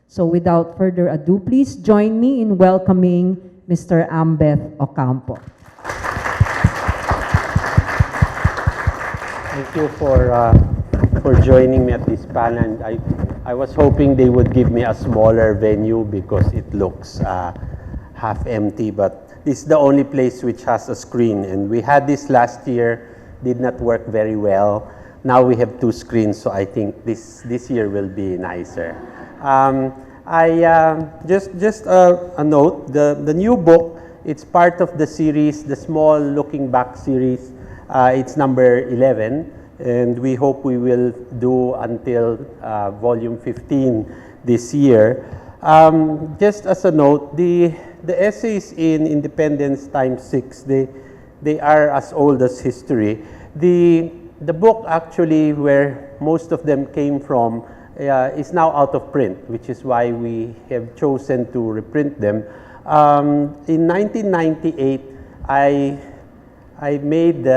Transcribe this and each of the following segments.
So without further ado, please join me in welcoming Mr. Ambeth Ocampo. Thank you for joining me at this panel. I was hoping they would give me a smaller venue because it looks half empty, but this is the only place which has a screen, and we had this last year, did not work very well. Now we have 2 screens, so I think this year will be nicer. Just a note, the new book, it's part of the series, the small looking back series. It's number 11, and we hope we will do until volume 15 this year. Just as a note, the essays in Independence Times 6, they are as old as history. The book actually, where most of them came from, is now out of print, which is why we have chosen to reprint them. In 1998, I made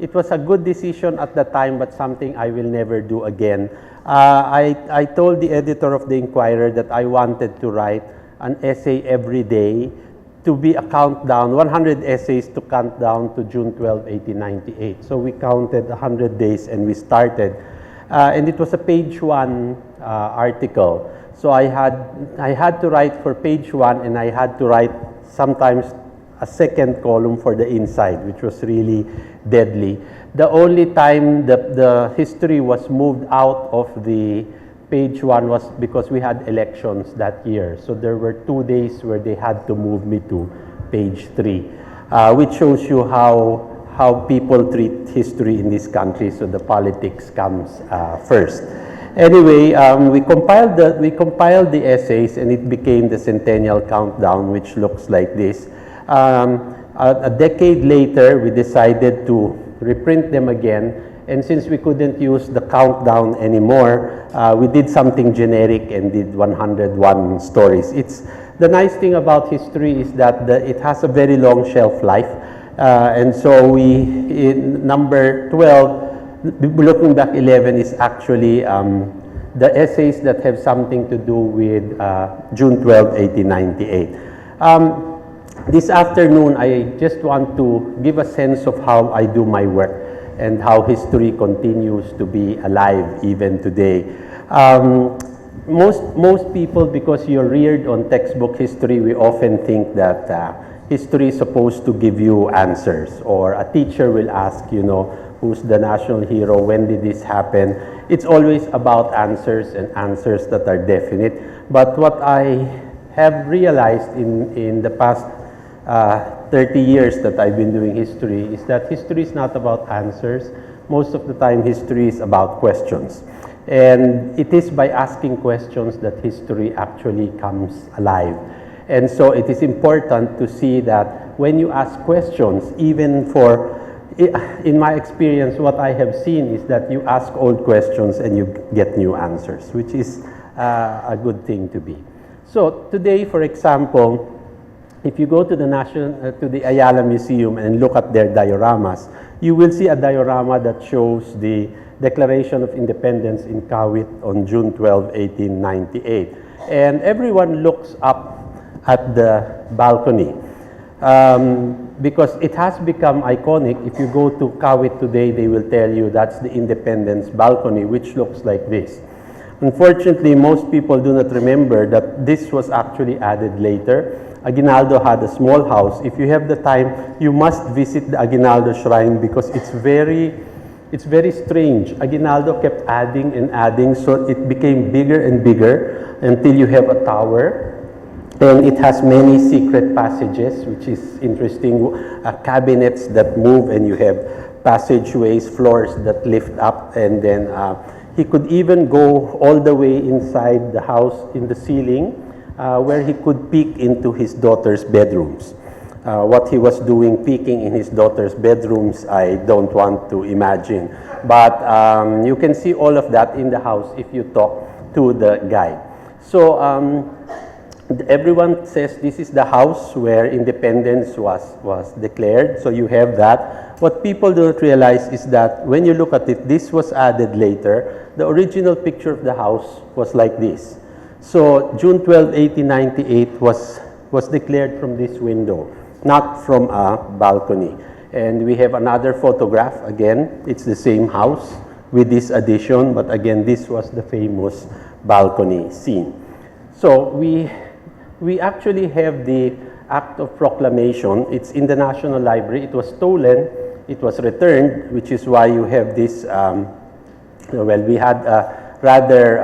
it was a good decision at the time, but something I will never do again. I told the editor of the Inquirer that I wanted to write an essay every day to be a countdown, 100 essays to count down to June 12, 1898. So we counted 100 days and we started. And it was a page 1 article. So I had to write for page 1, and I had to write sometimes a second column for the inside, which was really deadly. The only time the history was moved out of the page 1 was because we had elections that year. So there were 2 days where they had to move me to page 3, which shows you how people treat history in this country. So the politics comes first. Anyway, we compiled the essays, and it became the Centennial Countdown, which looks like this. A decade later, we decided to reprint them again, and since we couldn't use the countdown anymore, we did something generic and did 101 stories. The nice thing about history is that it has a very long shelf life, and so in number 12, looking back 11 is actually the essays that have something to do with June 12, 1898. This afternoon, I just want to give a sense of how I do my work and how history continues to be alive even today. Most people, because you're reared on textbook history, we often think that history is supposed to give you answers, or a teacher will ask, who's the national hero, when did this happen? It's always about answers, and answers that are definite. But what I have realized in the past 30 years that I've been doing history is that history is not about answers. Most of the time, history is about questions. And it is by asking questions that history actually comes alive. And so it is important to see that when you ask questions, even in my experience, what I have seen is that you ask old questions and you get new answers, which is a good thing to be. So today, for example, if you go to the Ayala Museum and look at their dioramas, you will see a diorama that shows the Declaration of Independence in Kawit on June 12, 1898. And everyone looks up at the balcony because it has become iconic. If you go to Kawit today, they will tell you that's the Independence balcony, which looks like this. Unfortunately, most people do not remember that this was actually added later. Aguinaldo had a small house. If you have the time, you must visit the Aguinaldo shrine because it's very strange. Aguinaldo kept adding and adding, so it became bigger and bigger until you have a tower. And it has many secret passages, which is interesting, cabinets that move, and you have passageways, floors that lift up, and then he could even go all the way inside the house in the ceiling, where he could peek into his daughter's bedrooms. What he was doing peeking in his daughter's bedrooms, I don't want to imagine. But you can see all of that in the house if you talk to the guy. So everyone says this is the house where independence was declared. So you have that. What people don't realize is that when you look at it, this was added later. The original picture of the house was like this. So June 12, 1898 was declared from this window, not from a balcony. And we have another photograph. Again, it's the same house with this addition, but again, this was the famous balcony scene. So we actually have the Act of Proclamation. It's in the National Library. It was stolen. It was returned, which is why you have this, well, we had a rather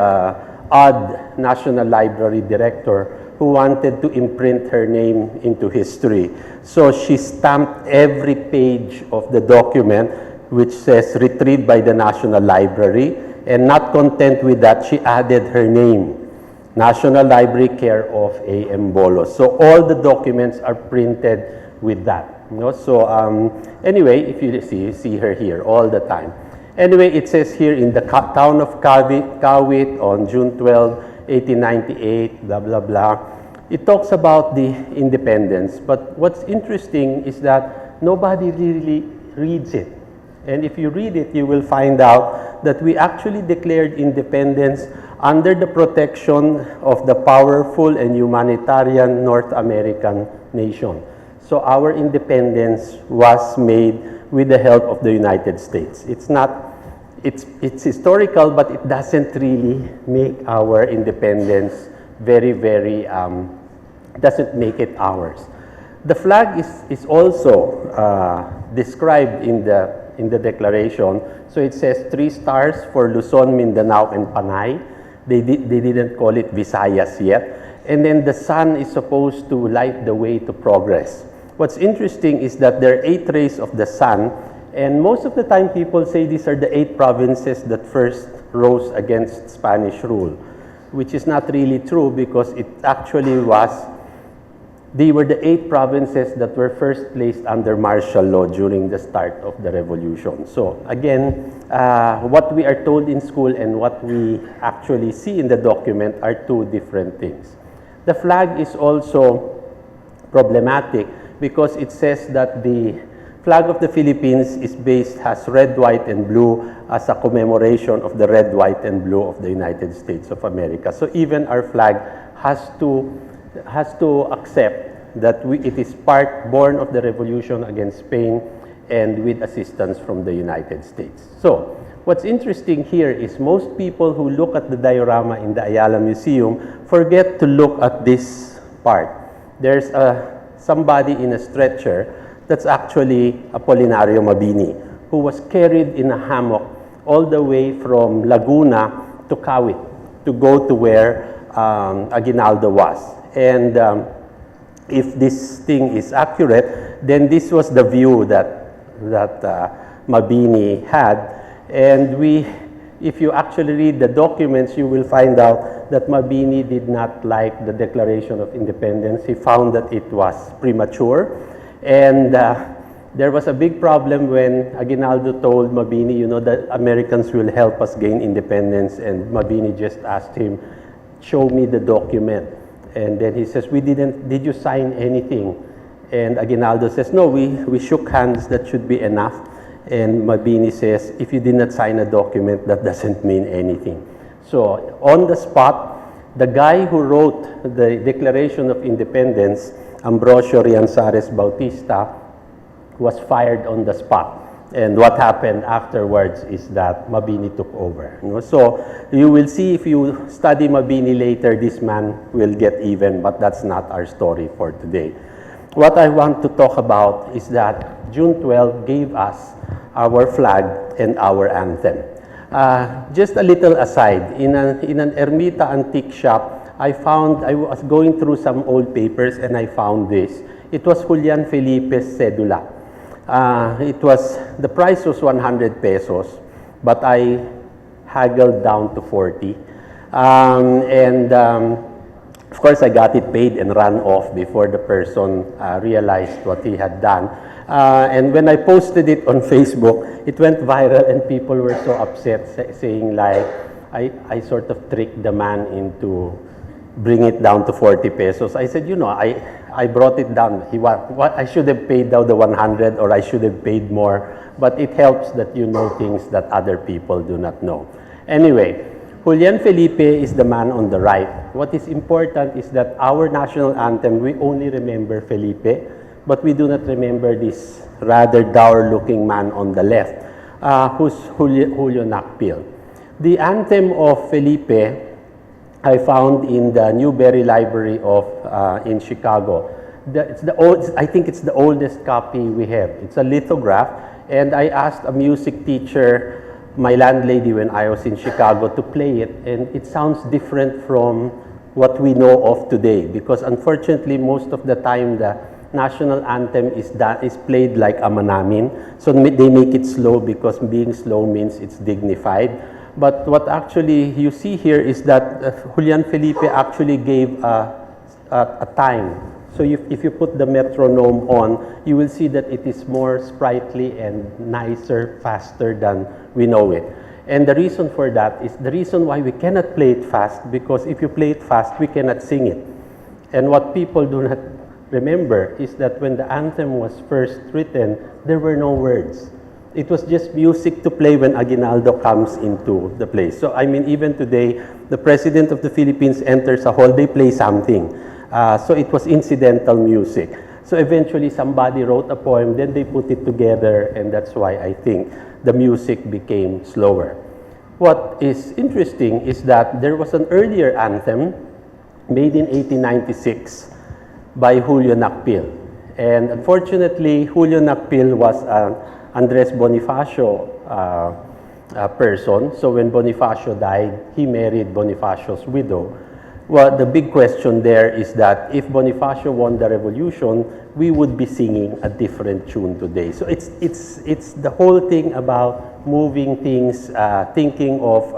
odd National Library director who wanted to imprint her name into history. So she stamped every page of the document which says retrieved by the National Library, and not content with that, she added her name, National Library, care of A.M. Bolos. So all the documents are printed with that. You know? So anyway, if you see her here all the time. Anyway, it says here in the town of Kawit on June 12, 1898, blah, blah, blah. It talks about the independence, but what's interesting is that nobody really reads it. And if you read it, you will find out that we actually declared independence under the protection of the powerful and humanitarian North American nation. So our independence was made with the help of the United States. It's historical, but it doesn't really make our independence very, very, doesn't make it ours. The flag is also described in the declaration. So it says 3 stars for Luzon, Mindanao, and Panay. They didn't call it Visayas yet. And then the sun is supposed to light the way to progress. What's interesting is that there are 8 rays of the sun, and most of the time people say these are the 8 provinces that first rose against Spanish rule, which is not really true because it actually was, they were the 8 provinces that were first placed under martial law during the start of the revolution. So again, what we are told in school and what we actually see in the document are 2 different things. The flag is also problematic because it says that the flag of the Philippines has red, white, and blue as a commemoration of the red, white, and blue of the United States of America. So even our flag has to accept that it is born of the revolution against Spain and with assistance from the United States. So what's interesting here is most people who look at the diorama in the Ayala Museum forget to look at this part. There's somebody in a stretcher that's actually Apolinario Mabini, who was carried in a hammock all the way from Laguna to Kawit to go to where Aguinaldo was. And if this thing is accurate, then this was the view that Mabini had. And if you actually read the documents, you will find out that Mabini did not like the Declaration of Independence. He found that it was premature. And there was a big problem when Aguinaldo told Mabini, you know, that Americans will help us gain independence. And Mabini just asked him, show me the document. And then he says, did you sign anything? And Aguinaldo says, no, we shook hands, that should be enough. And Mabini says, if you did not sign a document, that doesn't mean anything. So on the spot, the guy who wrote the Declaration of Independence, Ambrosio Rianzares Bautista, was fired on the spot. And what happened afterwards is that Mabini took over. You know? So you will see if you study Mabini later, this man will get even, but that's not our story for today. What I want to talk about is that June 12 gave us our flag and our anthem. Just a little aside, in an Ermita antique shop, I was going through some old papers and I found this. It was Julian Felipe's cedula. The price was 100 pesos, but I haggled down to 40. Of course, I got it paid and ran off before the person realized what he had done. And when I posted it on Facebook, it went viral and people were so upset, saying like, I sort of tricked the man into bring it down to 40 pesos. I said, you know, I brought it down. I should have paid down the 100 or I should have paid more, but it helps that you know things that other people do not know. Anyway, Julian Felipe is the man on the right. What is important is that our national anthem, we only remember Felipe, but we do not remember this rather dour-looking man on the left, who's Julio Nakpil. The anthem of Felipe, I found in the Newberry Library in Chicago. I think it's the oldest copy we have. It's a lithograph, and I asked a music teacher, my landlady when I was in Chicago, to play it, and it sounds different from what we know of today, because unfortunately most of the time the national anthem is played like a manamin, so they make it slow because being slow means it's dignified. But what actually you see here is that Julian Felipe actually gave a time. So if you put the metronome on, you will see that it is more sprightly and nicer, faster than we know it. And the reason for that is the reason why we cannot play it fast, because if you play it fast, we cannot sing it. And what people do not remember is that when the anthem was first written, there were no words. It was just music to play when Aguinaldo comes into the place. So I mean, even today, the President of the Philippines enters a hall, they play something. So it was incidental music. So eventually somebody wrote a poem, then they put it together, and that's why I think the music became slower. What is interesting is that there was an earlier anthem made in 1896 by Julio Nakpil. And unfortunately, Julio Nakpil was an Andres Bonifacio person. So when Bonifacio died, he married Bonifacio's widow. Well, the big question there is that if Bonifacio won the revolution, we would be singing a different tune today. So it's the whole thing about moving things, thinking of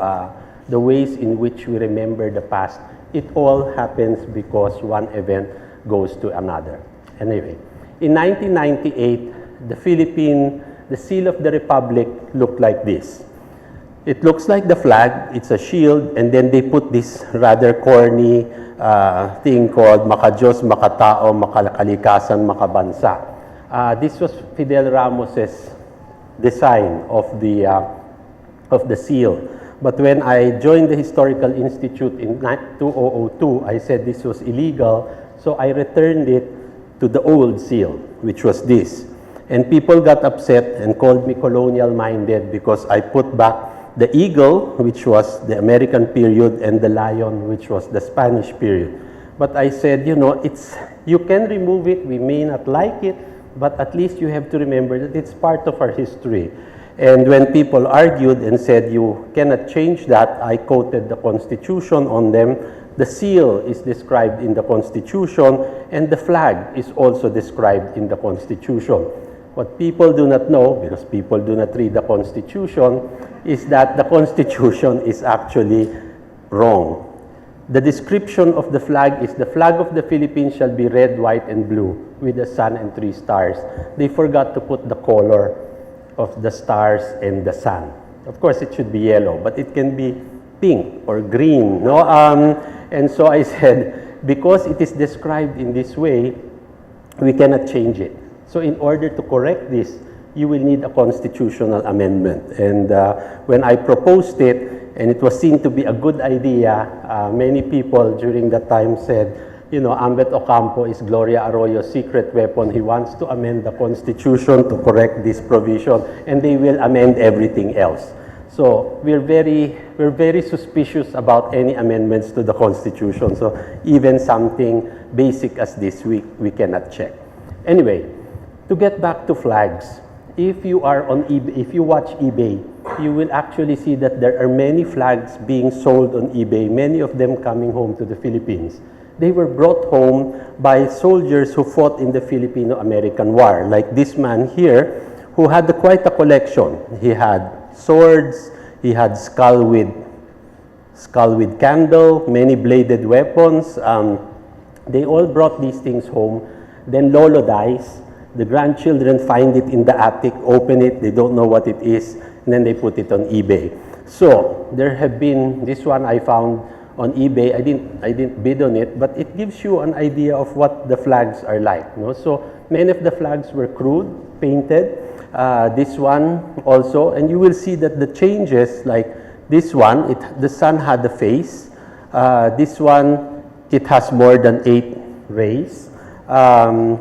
the ways in which we remember the past. It all happens because one event goes to another. Anyway, in 1998, the seal of the Republic looked like this. It looks like the flag, it's a shield, and then they put this rather corny thing called Makadiyos, Makatao, Makakalikasan, Makabansa. This was Fidel Ramos's design of the seal. But when I joined the Historical Institute in 2002, I said this was illegal, so I returned it to the old seal, which was this. And people got upset and called me colonial-minded because I put back the eagle, which was the American period, and the lion, which was the Spanish period. But I said, you know, you can remove it, we may not like it, but at least you have to remember that it's part of our history. And when people argued and said you cannot change that, I quoted the Constitution on them. The seal is described in the Constitution, and the flag is also described in the Constitution. What people do not know, because people do not read the Constitution, is that the Constitution is actually wrong. The description of the flag is the flag of the Philippines shall be red, white, and blue with the sun and 3 stars. They forgot to put the color of the stars and the sun. Of course, it should be yellow, but it can be pink or green. No? And so I said, because it is described in this way, we cannot change it. So in order to correct this, you will need a constitutional amendment. And when I proposed it, and it was seen to be a good idea, many people during that time said, you know, Ambeth Ocampo is Gloria Arroyo's secret weapon. He wants to amend the Constitution to correct this provision, and they will amend everything else. So we're very suspicious about any amendments to the Constitution. So even something basic as this, we cannot check. Anyway, to get back to flags, if you are on eBay, if you watch eBay, you will actually see that there are many flags being sold on eBay, many of them coming home to the Philippines. They were brought home by soldiers who fought in the Filipino-American War, like this man here, who had quite a collection. He had swords, he had skull with candle, many bladed weapons. They all brought these things home. Then Lolo dies. The grandchildren find it in the attic, open it, they don't know what it is, and then they put it on eBay. So there have been, this one I found on eBay, I didn't bid on it, but it gives you an idea of what the flags are like. No? So many of the flags were crude, painted. This one also, and you will see that the changes, like This one, the sun had a face. This one, it has more than 8 rays. When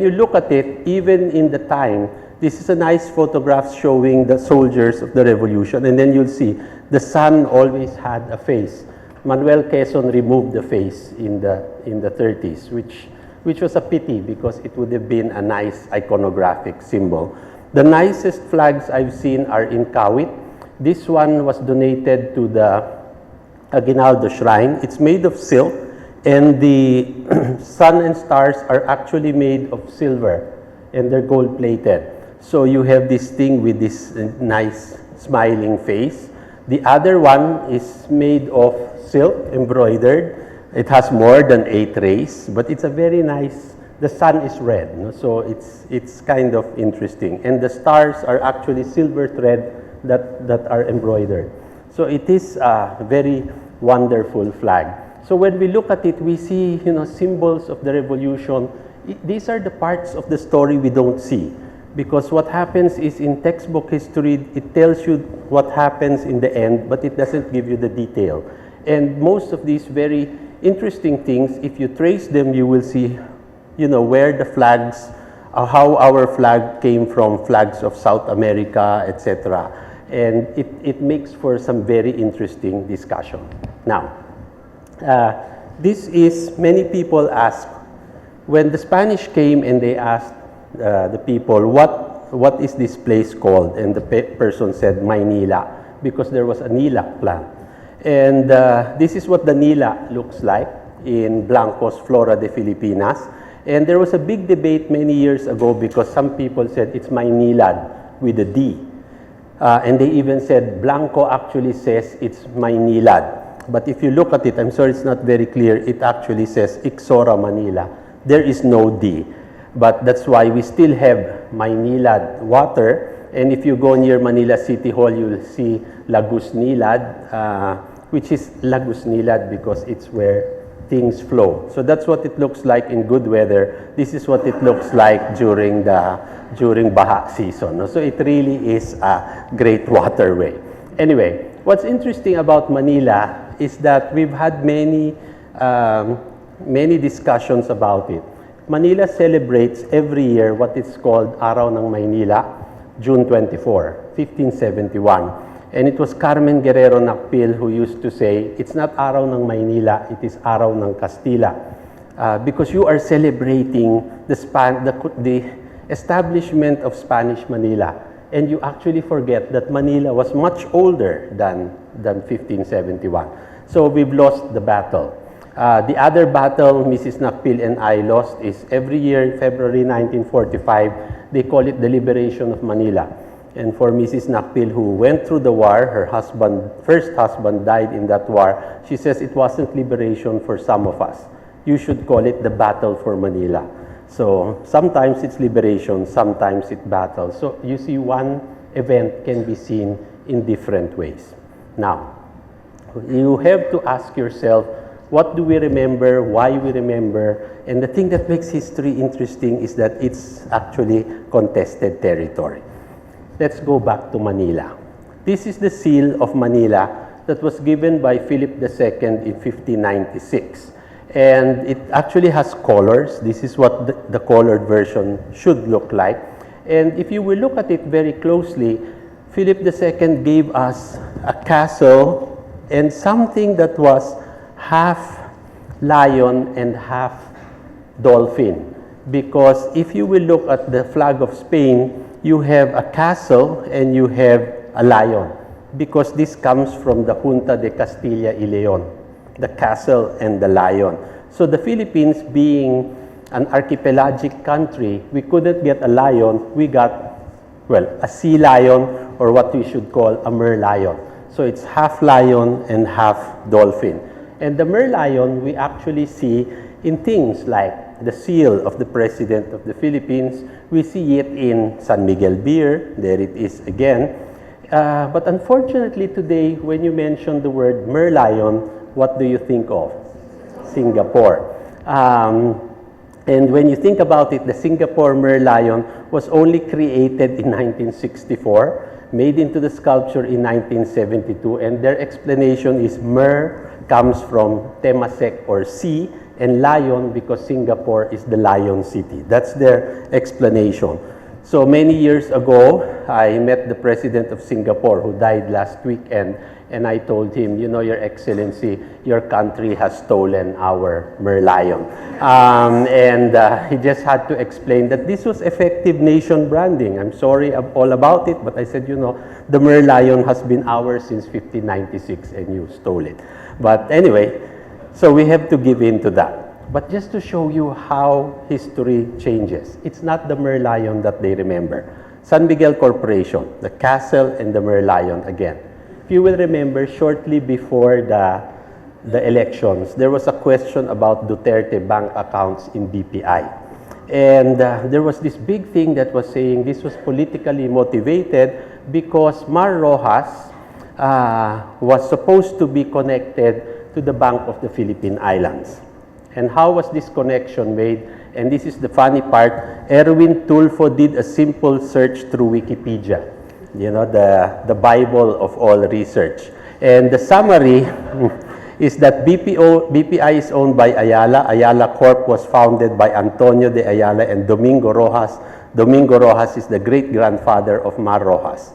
you look at it, even in the time, this is a nice photograph showing the soldiers of the revolution, and then you'll see the sun always had a face. Manuel Quezon removed the face in the 30s, which was a pity because it would have been a nice iconographic symbol. The nicest flags I've seen are in Kawit. This one was donated to the Aguinaldo Shrine. It's made of silk, and the sun and stars are actually made of silver, and they're gold-plated. So you have this thing with this nice smiling face. The other one is made of silk, embroidered. It has more than 8 rays, but it's a very nice, the sun is red, no? So it's kind of interesting. And the stars are actually silver thread that are embroidered. So it is a very wonderful flag. So when we look at it, we see, symbols of the revolution. These are the parts of the story we don't see. Because what happens is in textbook history, it tells you what happens in the end, but it doesn't give you the detail. And most of these very interesting things, if you trace them, you will see, where the flags, how our flag came from, flags of South America, etc. And it makes for some very interesting discussion. Now, this is, many people ask, when the Spanish came and they asked the people, what is this place called? And the person said, Maynila, because there was a Nila plant. And this is what the Nila looks like in Blanco's Flora de Filipinas. And there was a big debate many years ago because some people said it's Maynilad with a D. And they even said Blanco actually says it's Maynilad. But if you look at it, I'm sorry it's not very clear, it actually says Ixora Manila. There is no D. But that's why we still have Maynilad water. And if you go near Manila City Hall, you will see Lagos Nilad, which is Lagos Nilad because it's where things flow. So that's what it looks like in good weather. This is what it looks like during Baha season. So it really is a great waterway. Anyway, what's interesting about Manila is that we've had many discussions about it. Manila celebrates every year what is called Araw ng Maynila, June 24, 1571. And it was Carmen Guerrero Nakpil who used to say, it's not Araw ng Maynila, it is Araw ng Castilla. Because you are celebrating the establishment of Spanish Manila. And you actually forget that Manila was much older than 1571. So we've lost the battle. The other battle Mrs. Nakpil and I lost is every year, February 1945, they call it the liberation of Manila. And for Mrs. Nakpil, who went through the war, her first husband died in that war, she says it wasn't liberation for some of us. You should call it the battle for Manila. So sometimes it's liberation, sometimes it's battle. So you see, one event can be seen in different ways. Now, you have to ask yourself, what do we remember, why we remember, and the thing that makes history interesting is that it's actually contested territory. Let's go back to Manila. This is the seal of Manila that was given by Philip II in 1596. And it actually has colors. This is what the colored version should look like. And if you will look at it very closely, Philip II gave us a castle and something that was half lion and half dolphin. Because if you will look at the flag of Spain, you have a castle and you have a lion. Because this comes from the Junta de Castilla y Leon, the castle and the lion. So the Philippines, being an archipelagic country, we couldn't get a lion. We got, well, a sea lion, or what we should call a merlion. So it's half lion and half dolphin. And the merlion we actually see in things like the seal of the President of the Philippines. We see it in San Miguel beer. There it is again. But unfortunately today, when you mention the word merlion, what do you think of? Singapore. And when you think about it, the Singapore merlion was only created in 1964. made into the sculpture in 1972, and their explanation is myrrh comes from Temasek or sea, and lion because Singapore is the lion city. That's their explanation. So many years ago, I met the president of Singapore who died last weekend, and I told him, you know, Your Excellency, your country has stolen our merlion. He just had to explain that this was effective nation branding. I'm sorry all about it, but I said, you know, the merlion has been ours since 1596 and you stole it. But anyway, so we have to give in to that. But just to show you how history changes, it's not the merlion that they remember. San Miguel Corporation, the castle and the merlion again. If you will remember, shortly before the elections, there was a question about Duterte bank accounts in BPI. And there was this big thing that was saying this was politically motivated because Mar Rojas was supposed to be connected to the Bank of the Philippine Islands. And how was this connection made? And this is the funny part. Erwin Tulfo did a simple search through Wikipedia, you know, the Bible of all research. And the summary is that BPI is owned by Ayala. Ayala Corp was founded by Antonio de Ayala and Domingo Rojas. Domingo Rojas is the great-grandfather of Mar Rojas.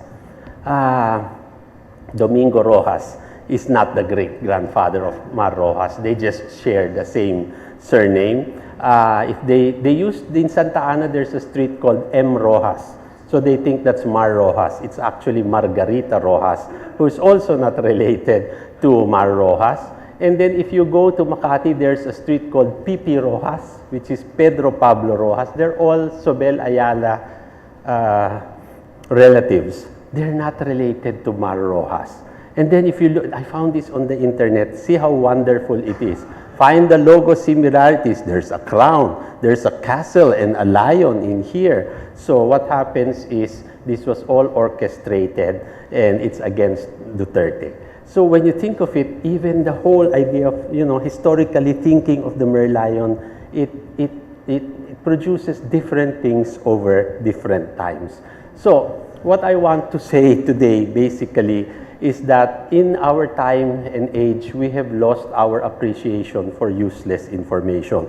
Domingo Rojas is not the great-grandfather of Mar Rojas. They just share the same surname. If they used in Santa Ana, there's a street called M. Rojas. So they think that's Mar Rojas. It's actually Margarita Rojas, who is also not related to Mar Rojas. And then if you go to Makati, there's a street called Pipi Rojas, which is Pedro Pablo Rojas. They're all Sobel Ayala relatives. They're not related to Mar Rojas. And then if you look, I found this on the internet, see how wonderful it is. Find the logo similarities. There's a crown, there's a castle and a lion in here. So what happens is this was all orchestrated and it's against Duterte. So when you think of it, even the whole idea of, you know, historically thinking of the merlion, it produces different things over different times. So what I want to say today basically is that in our time and age, we have lost our appreciation for useless information.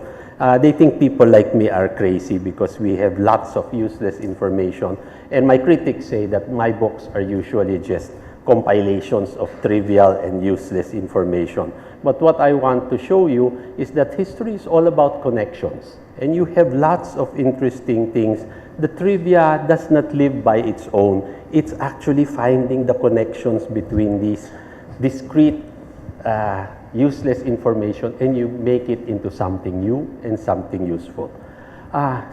They think people like me are crazy because we have lots of useless information. And my critics say that my books are usually just compilations of trivial and useless information. But what I want to show you is that history is all about connections. And you have lots of interesting things. The trivia does not live by its own. It's actually finding the connections between these discrete, useless information, and you make it into something new and something useful.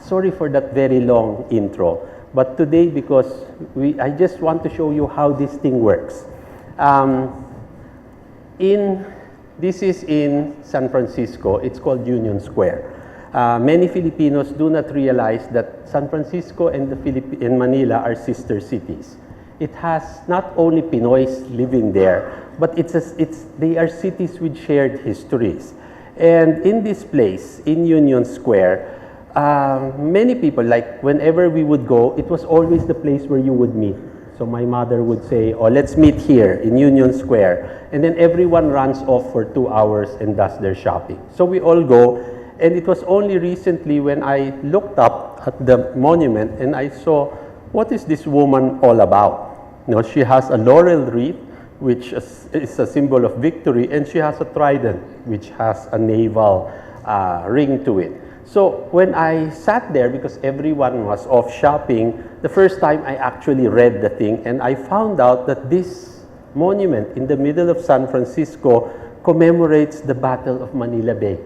Sorry for that very long intro, but today, because I just want to show you how this thing works. This is in San Francisco. It's called Union Square. Many Filipinos do not realize that San Francisco and Manila are sister cities. It has not only Pinoys living there, but they are cities with shared histories. And in this place, in Union Square, many people, like whenever we would go, it was always the place where you would meet. So my mother would say, oh, let's meet here in Union Square. And then everyone runs off for 2 hours and does their shopping. So we all go. And it was only recently when I looked up at the monument and I saw, what is this woman all about? You know, she has a laurel wreath, which is a symbol of victory, and she has a trident, which has a naval ring to it. So when I sat there, because everyone was off shopping, the first time I actually read the thing, and I found out that this monument in the middle of San Francisco commemorates the Battle of Manila Bay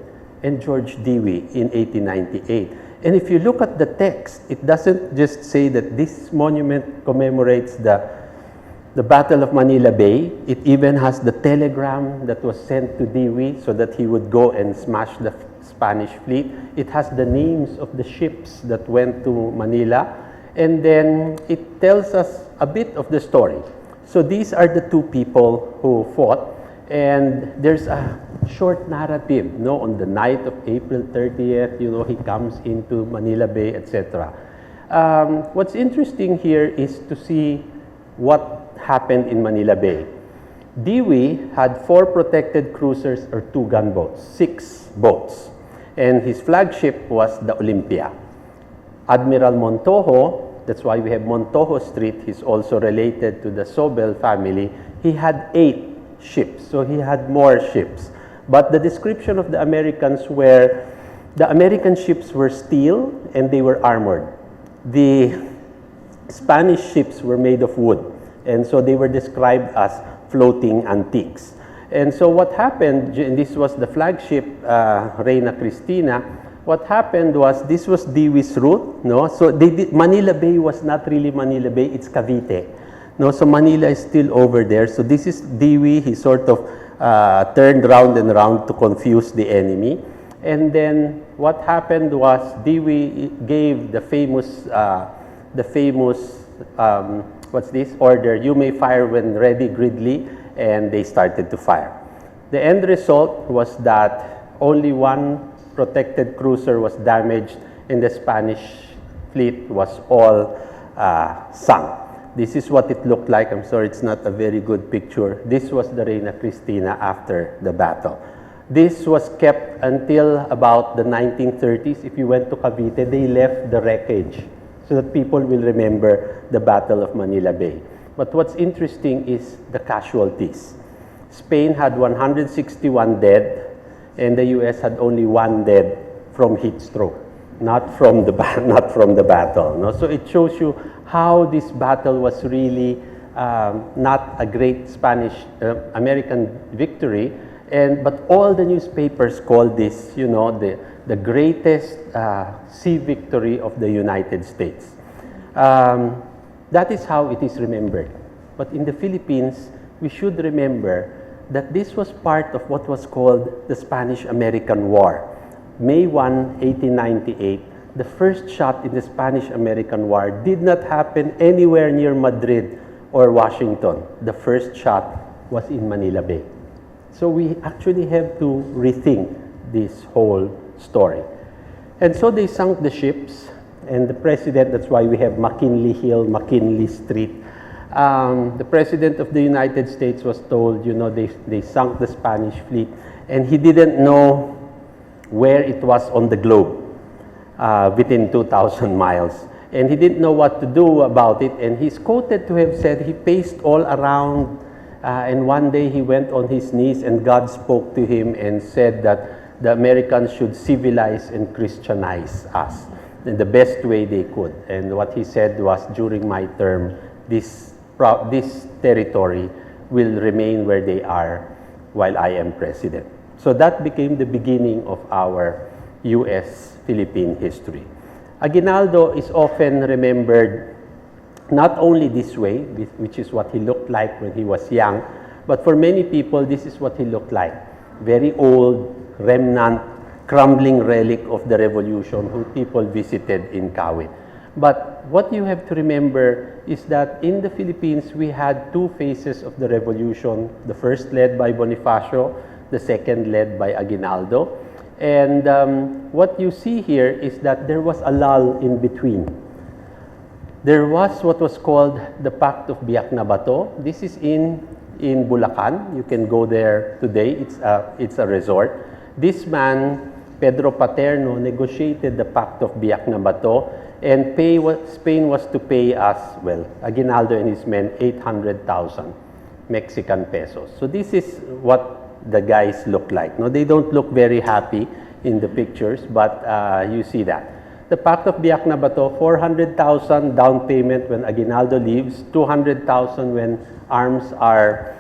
and George Dewey in 1898. And if you look at the text, it doesn't just say that this monument commemorates the Battle of Manila Bay. It even has the telegram that was sent to Dewey so that he would go and smash the Spanish fleet. It has the names of the ships that went to Manila. And then it tells us a bit of the story. So these are the two people who fought. And there's a short narrative, on the night of April 30th, he comes into Manila Bay, etc. What's interesting here is to see what happened in Manila Bay. Dewey had 4 protected cruisers or 2 gunboats, 6 boats, and his flagship was the Olympia. Admiral Montojo, that's why we have Montojo Street, he's also related to the Sobel family, he had 8 ships, so he had more ships. But the description of the Americans were, the American ships were steel and they were armored. The Spanish ships were made of wood, and so they were described as floating antiques. And so what happened, and this was the flagship, Reina Cristina, what happened was, this was Dewey's route, no? So Manila Bay was not really Manila Bay, it's Cavite. No, so Manila is still over there. So this is Dewey, he sort of turned round and round to confuse the enemy. And then what happened was, Dewey gave the famous what's this? Order, you may fire when ready, Gridley, and they started to fire. The end result was that only 1 protected cruiser was damaged and the Spanish fleet was all sunk. This is what it looked like. I'm sorry, it's not a very good picture. This was the Reina Cristina after the battle. This was kept until about the 1930s. If you went to Cavite, they left the wreckage so that people will remember the Battle of Manila Bay. But what's interesting is the casualties. Spain had 161 dead, and the US had only 1 dead from heat stroke, not from the battle. No? So it shows you how this battle was really not a great American victory, but all the newspapers called this, you know, the greatest sea victory of the United States. That is how it is remembered. But in the Philippines, we should remember that this was part of what was called the Spanish-American War. May 1, 1898, the first shot in the Spanish-American War did not happen anywhere near Madrid or Washington. The first shot was in Manila Bay. So we actually have to rethink this whole story. And so they sunk the ships, and the president, that's why we have McKinley Hill, McKinley Street. The president of the United States was told, you know, they sunk the Spanish fleet, and he didn't know where it was on the globe, within 2,000 miles. And he didn't know what to do about it, and he's quoted to have said he paced all around, and one day he went on his knees and God spoke to him and said that the Americans should civilize and Christianize us in the best way they could. And what he said was, during my term, this territory will remain where they are while I am president. So that became the beginning of our U.S.-Philippine history. Aguinaldo is often remembered not only this way, which is what he looked like when he was young, but for many people, this is what he looked like. Very old, remnant, crumbling relic of the revolution who people visited in Kawit. But what you have to remember is that in the Philippines, we had 2 phases of the revolution, the first led by Bonifacio, the second led by Aguinaldo. And what you see here is that there was a lull in between. There was what was called the Pact of Biak na Bato. This is in Bulacan. You can go there today. It's a resort. This man, Pedro Paterno, negotiated the Pact of Biak na Bato, and Spain was to pay us, well, Aguinaldo and his men, 800,000 Mexican pesos. So this is what the guys look like. No, they don't look very happy in the pictures, but you see that. The Pact of Biak na Bato, 400,000 down payment when Aguinaldo leaves, 200,000 when arms are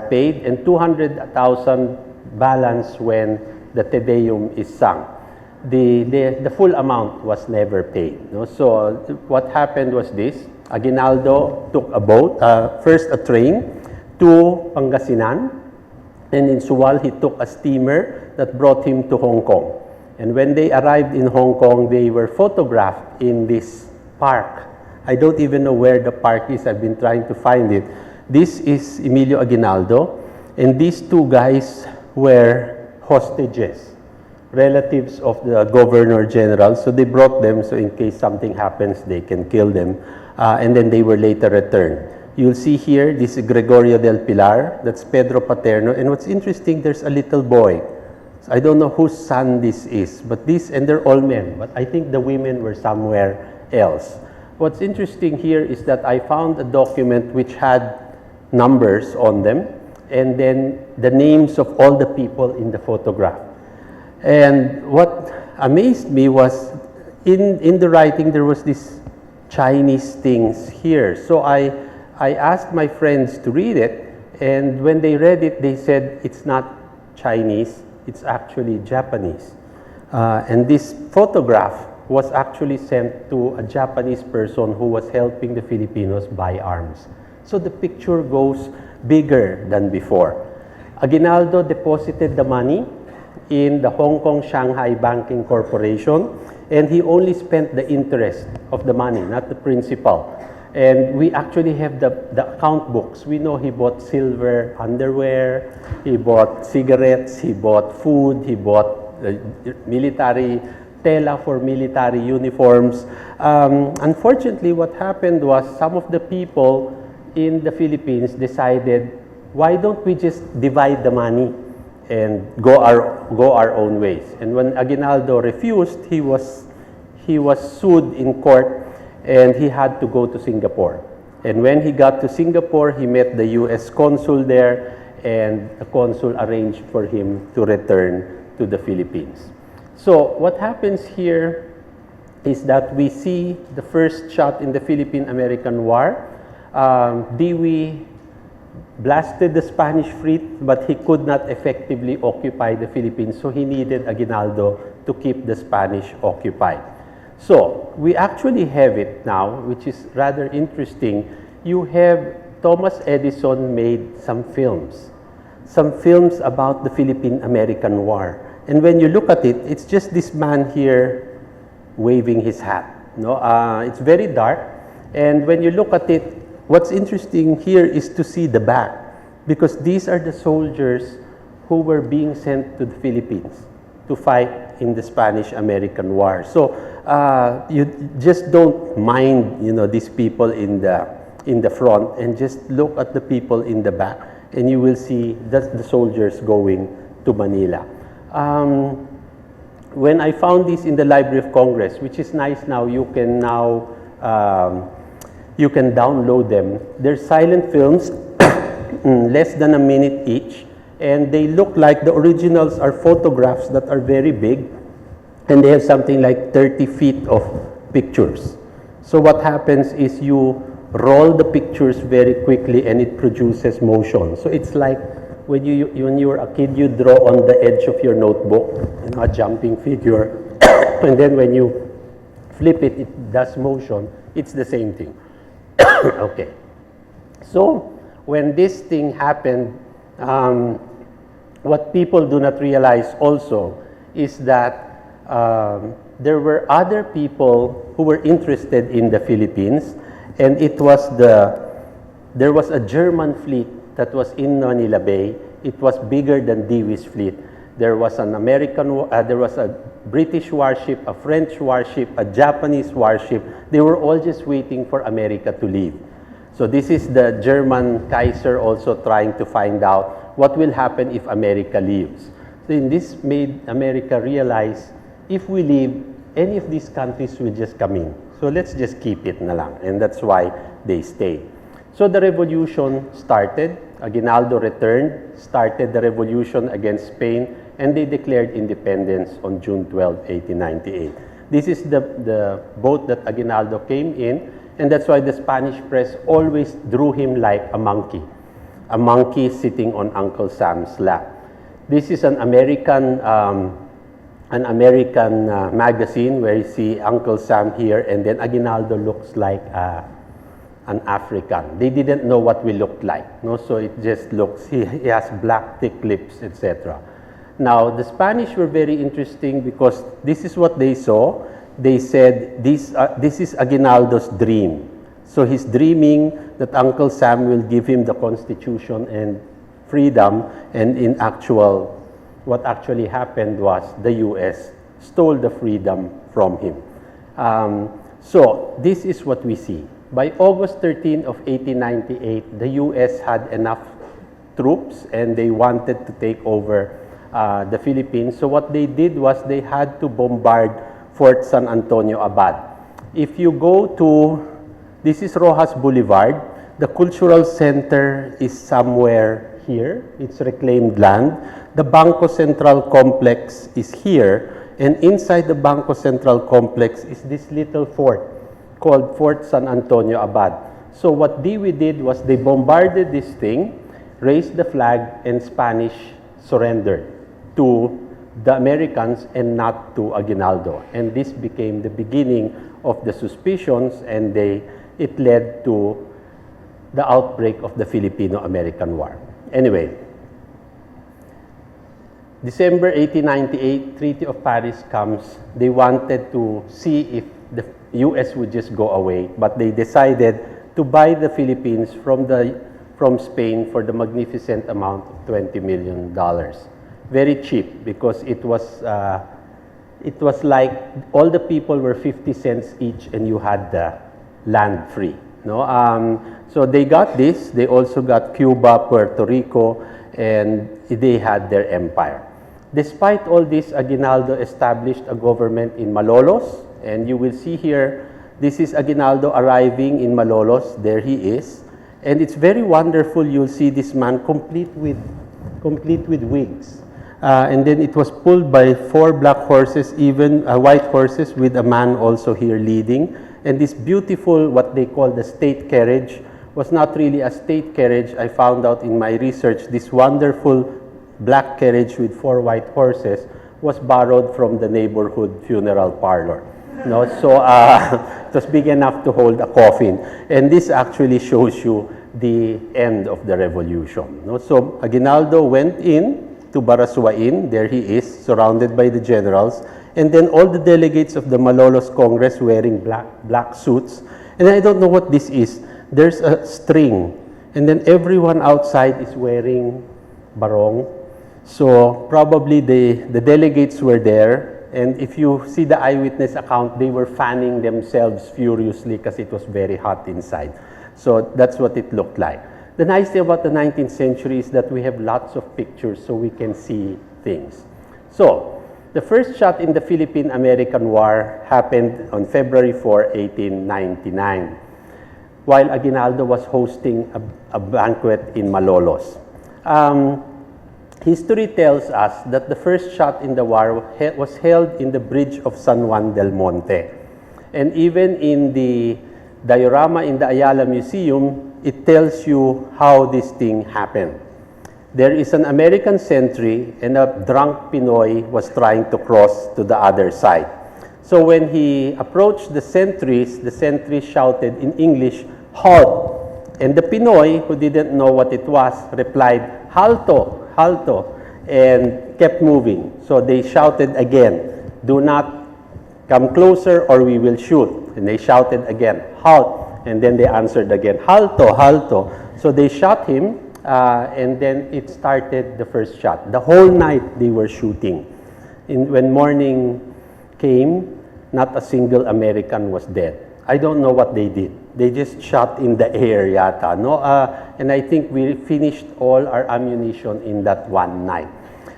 paid, and 200,000 balance when the Te Deum is sung. The full amount was never paid. No? So what happened was this: Aguinaldo took a boat, first a train to Pangasinan, and in Suwal he took a steamer that brought him to Hong Kong. And when they arrived in Hong Kong, they were photographed in this park. I don't even know where the park is. I've been trying to find it. This is Emilio Aguinaldo, and these 2 guys were hostages, relatives of the Governor General. So they brought them so in case something happens, they can kill them. And then they were later returned. You'll see here, this is Gregorio del Pilar, that's Pedro Paterno, and what's interesting, there's a little boy. So I don't know whose son this is, but and they're all men, but I think the women were somewhere else. What's interesting here is that I found a document which had numbers on them, and then the names of all the people in the photograph. And what amazed me was, in the writing, there was this Chinese things here. So I asked my friends to read it, and when they read it, they said it's not Chinese, it's actually Japanese. And this photograph was actually sent to a Japanese person who was helping the Filipinos buy arms. So the picture goes bigger than before. Aguinaldo deposited the money in the Hong Kong Shanghai Banking Corporation, and he only spent the interest of the money, not the principal. And we actually have the account books. We know he bought silver underwear, he bought cigarettes, he bought food, he bought military tela for military uniforms. Unfortunately, what happened was some of the people in the Philippines decided, why don't we just divide the money and go our own ways? And when Aguinaldo refused, he was sued in court, and he had to go to Singapore. And when he got to Singapore, he met the US consul there, and the consul arranged for him to return to the Philippines. So what happens here is that we see the first shot in the Philippine-American War. Dewey blasted the Spanish fleet, but he could not effectively occupy the Philippines, so he needed Aguinaldo to keep the Spanish occupied. So we actually have it now, which is rather interesting. You have Thomas Edison made some films about the Philippine-American War. And when you look at it, it's just this man here waving his hat. No, it's very dark, and when you look at it, what's interesting here is to see the back, because these are the soldiers who were being sent to the Philippines to fight in the Spanish-American War. So you just don't mind, these people in the front, and just look at the people in the back, and you will see that's the soldiers going to Manila. When I found this in the Library of Congress, which is nice now, you can download them. They're silent films, less than a minute each, and they look like the originals are photographs that are very big, and they have something like 30 feet of pictures. So what happens is you roll the pictures very quickly, and it produces motion. So it's like when you were a kid, you draw on the edge of your notebook, a jumping figure, and then when you flip it, it does motion. It's the same thing. Okay. So when this thing happened, what people do not realize also is that there were other people who were interested in the Philippines, and there was a German fleet that was in Manila Bay. It was bigger than Dewey's fleet. There was there was a British warship, a French warship, a Japanese warship. They were all just waiting for America to leave. So this is the German Kaiser also trying to find out what will happen if America leaves. So this made America realize, if we leave, any of these countries will just come in. So let's just keep it na lang. And that's why they stayed. So the revolution started. Aguinaldo returned, started the revolution against Spain, and they declared independence on June 12, 1898. This is the boat that Aguinaldo came in, and that's why the Spanish press always drew him like a monkey sitting on Uncle Sam's lap. This is an American magazine where you see Uncle Sam here, and then Aguinaldo looks like an African. They didn't know what we looked like, no? So it just looks, he has black thick lips, etc. Now, the Spanish were very interesting because this is what they saw. They said, this is Aguinaldo's dream. So he's dreaming that Uncle Sam will give him the Constitution and freedom, and what actually happened was the US stole the freedom from him. So this is what we see. By August 13 of 1898, the U.S. had enough troops and they wanted to take over the Philippines. So what they did was they had to bombard Fort San Antonio Abad. If you go to, this is Rojas Boulevard, the cultural center is somewhere here. It's reclaimed land. The Bangko Central Complex is here, and inside the Bangko Central Complex is this little fort called Fort San Antonio Abad. So what we did was they bombarded this thing, raised the flag, and Spanish surrendered to the Americans and not to Aguinaldo. And this became the beginning of the suspicions, and it led to the outbreak of the Filipino-American War. Anyway, December 1898, Treaty of Paris comes. They wanted to see if the U.S. would just go away, but they decided to buy the Philippines from Spain for the magnificent amount of $20 million. Very cheap, because it was like all the people were 50 cents each and you had the land free. No? So they got this. They also got Cuba, Puerto Rico, and they had their empire. Despite all this, Aguinaldo established a government in Malolos, and you will see here, this is Aguinaldo arriving in Malolos. There he is. And it's very wonderful. You'll see this man complete with wigs. And then it was pulled by 4 black horses, even white horses, with a man also here leading. And this beautiful, what they call the state carriage, was not really a state carriage. I found out in my research, this wonderful black carriage with 4 white horses was borrowed from the neighborhood funeral parlor. No? So it was big enough to hold a coffin. And this actually shows you the end of the revolution. No? So Aguinaldo went in to Barasuain. There he is, surrounded by the generals. And then all the delegates of the Malolos Congress wearing black suits. And I don't know what this is. There's a string. And then everyone outside is wearing barong. So probably the delegates were there. And if you see the eyewitness account, they were fanning themselves furiously because it was very hot inside. So that's what it looked like. The nice thing about the 19th century is that we have lots of pictures so we can see things. So the first shot in the Philippine-American War happened on February 4, 1899, while Aguinaldo was hosting a banquet in Malolos. History tells us that the first shot in the war was held in the bridge of San Juan del Monte. And even in the diorama in the Ayala Museum, it tells you how this thing happened. There is an American sentry, and a drunk Pinoy was trying to cross to the other side. So when he approached the sentries shouted in English, "Halt!" And the Pinoy, who didn't know what it was, replied, "Halto! Halto!" and kept moving. So they shouted again, "Do not come closer or we will shoot." And they shouted again, "Halt!" And then they answered again, "Halto! Halto!" So they shot him, and then it started the first shot. The whole night they were shooting. When morning came, not a single American was dead. I don't know what they did. They just shot in the air yata. No? And I think we finished all our ammunition in that one night.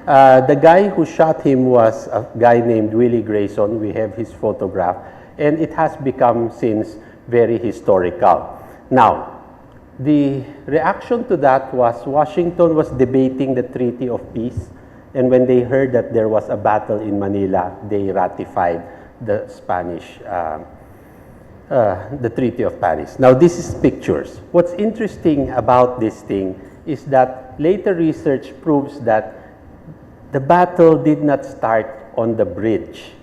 The guy who shot him was a guy named Willie Grayson. We have his photograph. And it has become since very historical. Now, the reaction to that was Washington was debating the Treaty of Peace. And when they heard that there was a battle in Manila, they ratified the the Treaty of Paris. Now, this is pictures. What's interesting about this thing is that later research proves that the battle did not start on the bridge.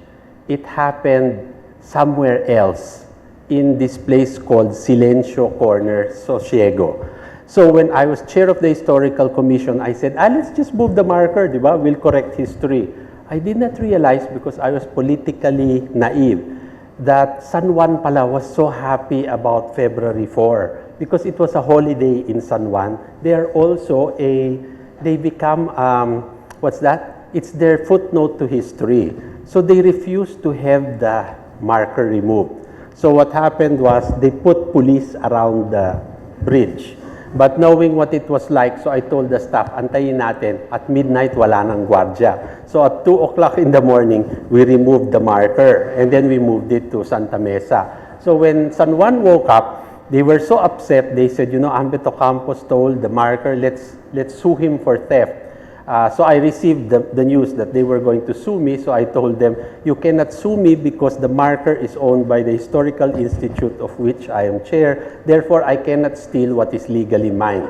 It happened somewhere else in this place called Silencio Corner, Sosiego. So when I was chair of the Historical Commission, I said, let's just move the marker, di ba? We'll correct history. I did not realize, because I was politically naive, that San Juan pala was so happy about February 4 because it was a holiday in San Juan. They are also they become, what's that? It's their footnote to history. So they refused to have the marker removed. So what happened was they put police around the bridge. But knowing what it was like, so I told the staff, antayin natin, at midnight wala nang gwardya. So at 2 o'clock in the morning, we removed the marker and then we moved it to Santa Mesa. So when San Juan woke up, they were so upset, they said, you know, Ambeth Ocampo stole the marker, let's sue him for theft. So I received the news that they were going to sue me, so I told them, you cannot sue me because the marker is owned by the Historical Institute of which I am chair, therefore I cannot steal what is legally mine.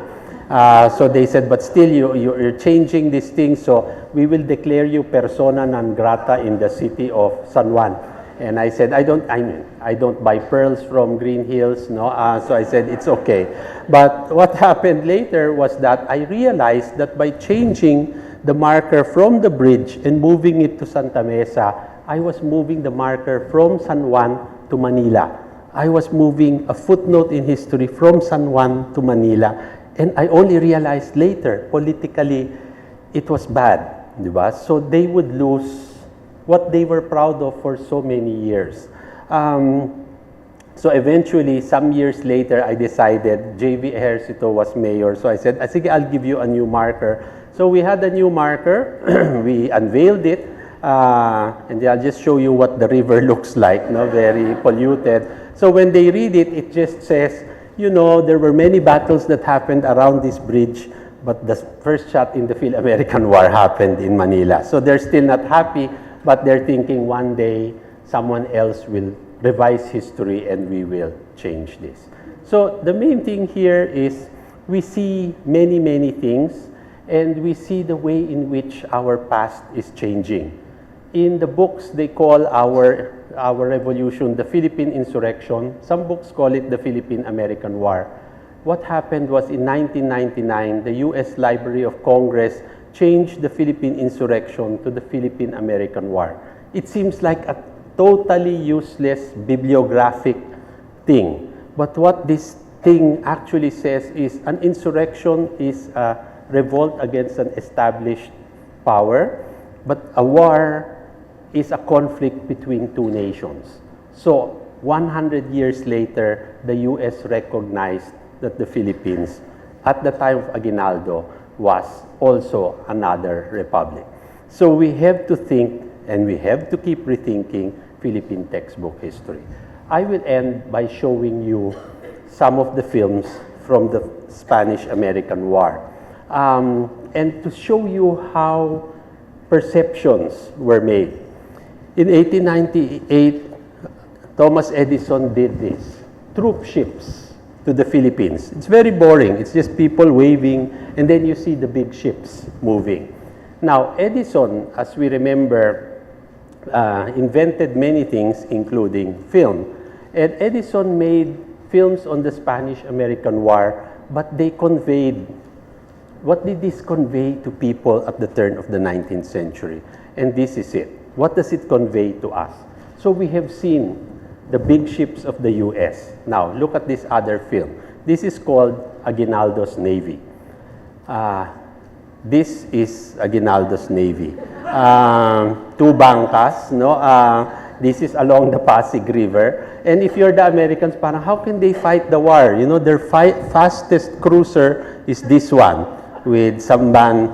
So they said, but still you're changing this thing, so we will declare you persona non grata in the city of San Juan. And I said, I don't buy pearls from Green Hills, no? So I said, it's okay. But what happened later was that I realized that by changing the marker from the bridge and moving it to Santa Mesa, I was moving the marker from San Juan to Manila. I was moving a footnote in history from San Juan to Manila. And I only realized later, politically, it was bad, diba? So they would lose what they were proud of for so many years. So eventually, some years later, I decided, J.V. Ejercito was mayor, so I said, sige, I'll give you a new marker. So we had a new marker, we unveiled it, and I'll just show you what the river looks like, no? Very polluted. So when they read it, it just says, you know, there were many battles that happened around this bridge, but the first shot in the Phil-American War happened in Manila. So they're still not happy, but they're thinking one day someone else will revise history and we will change this. So the main thing here is we see many, many things and we see the way in which our past is changing. In the books, they call our revolution the Philippine insurrection. Some books call it the Philippine-American War. What happened was in 1999, the U.S. Library of Congress changed the Philippine insurrection to the Philippine-American War. It seems like a totally useless bibliographic thing. But what this thing actually says is an insurrection is a revolt against an established power, but a war is a conflict between two nations. So 100 years later, the U.S. recognized that the Philippines, at the time of Aguinaldo, was also another republic. So we have to think and we have to keep rethinking Philippine textbook history. I will end by showing you some of the films from the Spanish-American War and to show you how perceptions were made. In 1898, Thomas Edison did this, troop ships to the Philippines. It's very boring. It's just people waving, and then you see the big ships moving. Now, Edison, as we remember, invented many things, including film. And Edison made films on the Spanish-American War, but they conveyed, what did this convey to people at the turn of the 19th century? And this is it. What does it convey to us? So we have seen the big ships of the U.S. Now, look at this other film. This is called Aguinaldo's Navy. This is Aguinaldo's Navy. Two bangkas, no? This is along the Pasig River. And if you're the Americans, parang how can they fight the war? You know, their fastest cruiser is this one, with some man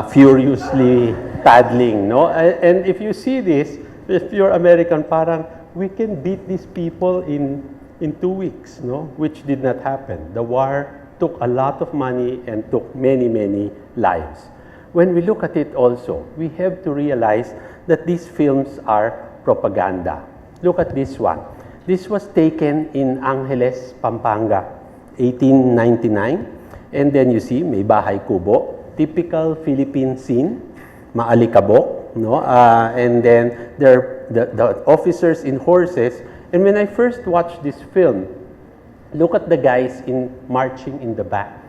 furiously paddling, no? And if you see this, if you're American, parang we can beat these people in 2 weeks, no? Which did not happen. The war took a lot of money and took many, many lives. When we look at it also, we have to realize that these films are propaganda. Look at this one. This was taken in Angeles, Pampanga, 1899. And then you see, may bahay kubo, typical Philippine scene, maalikabok, no? And then there the officers in horses. And when I first watched this film, look at the guys marching in the back.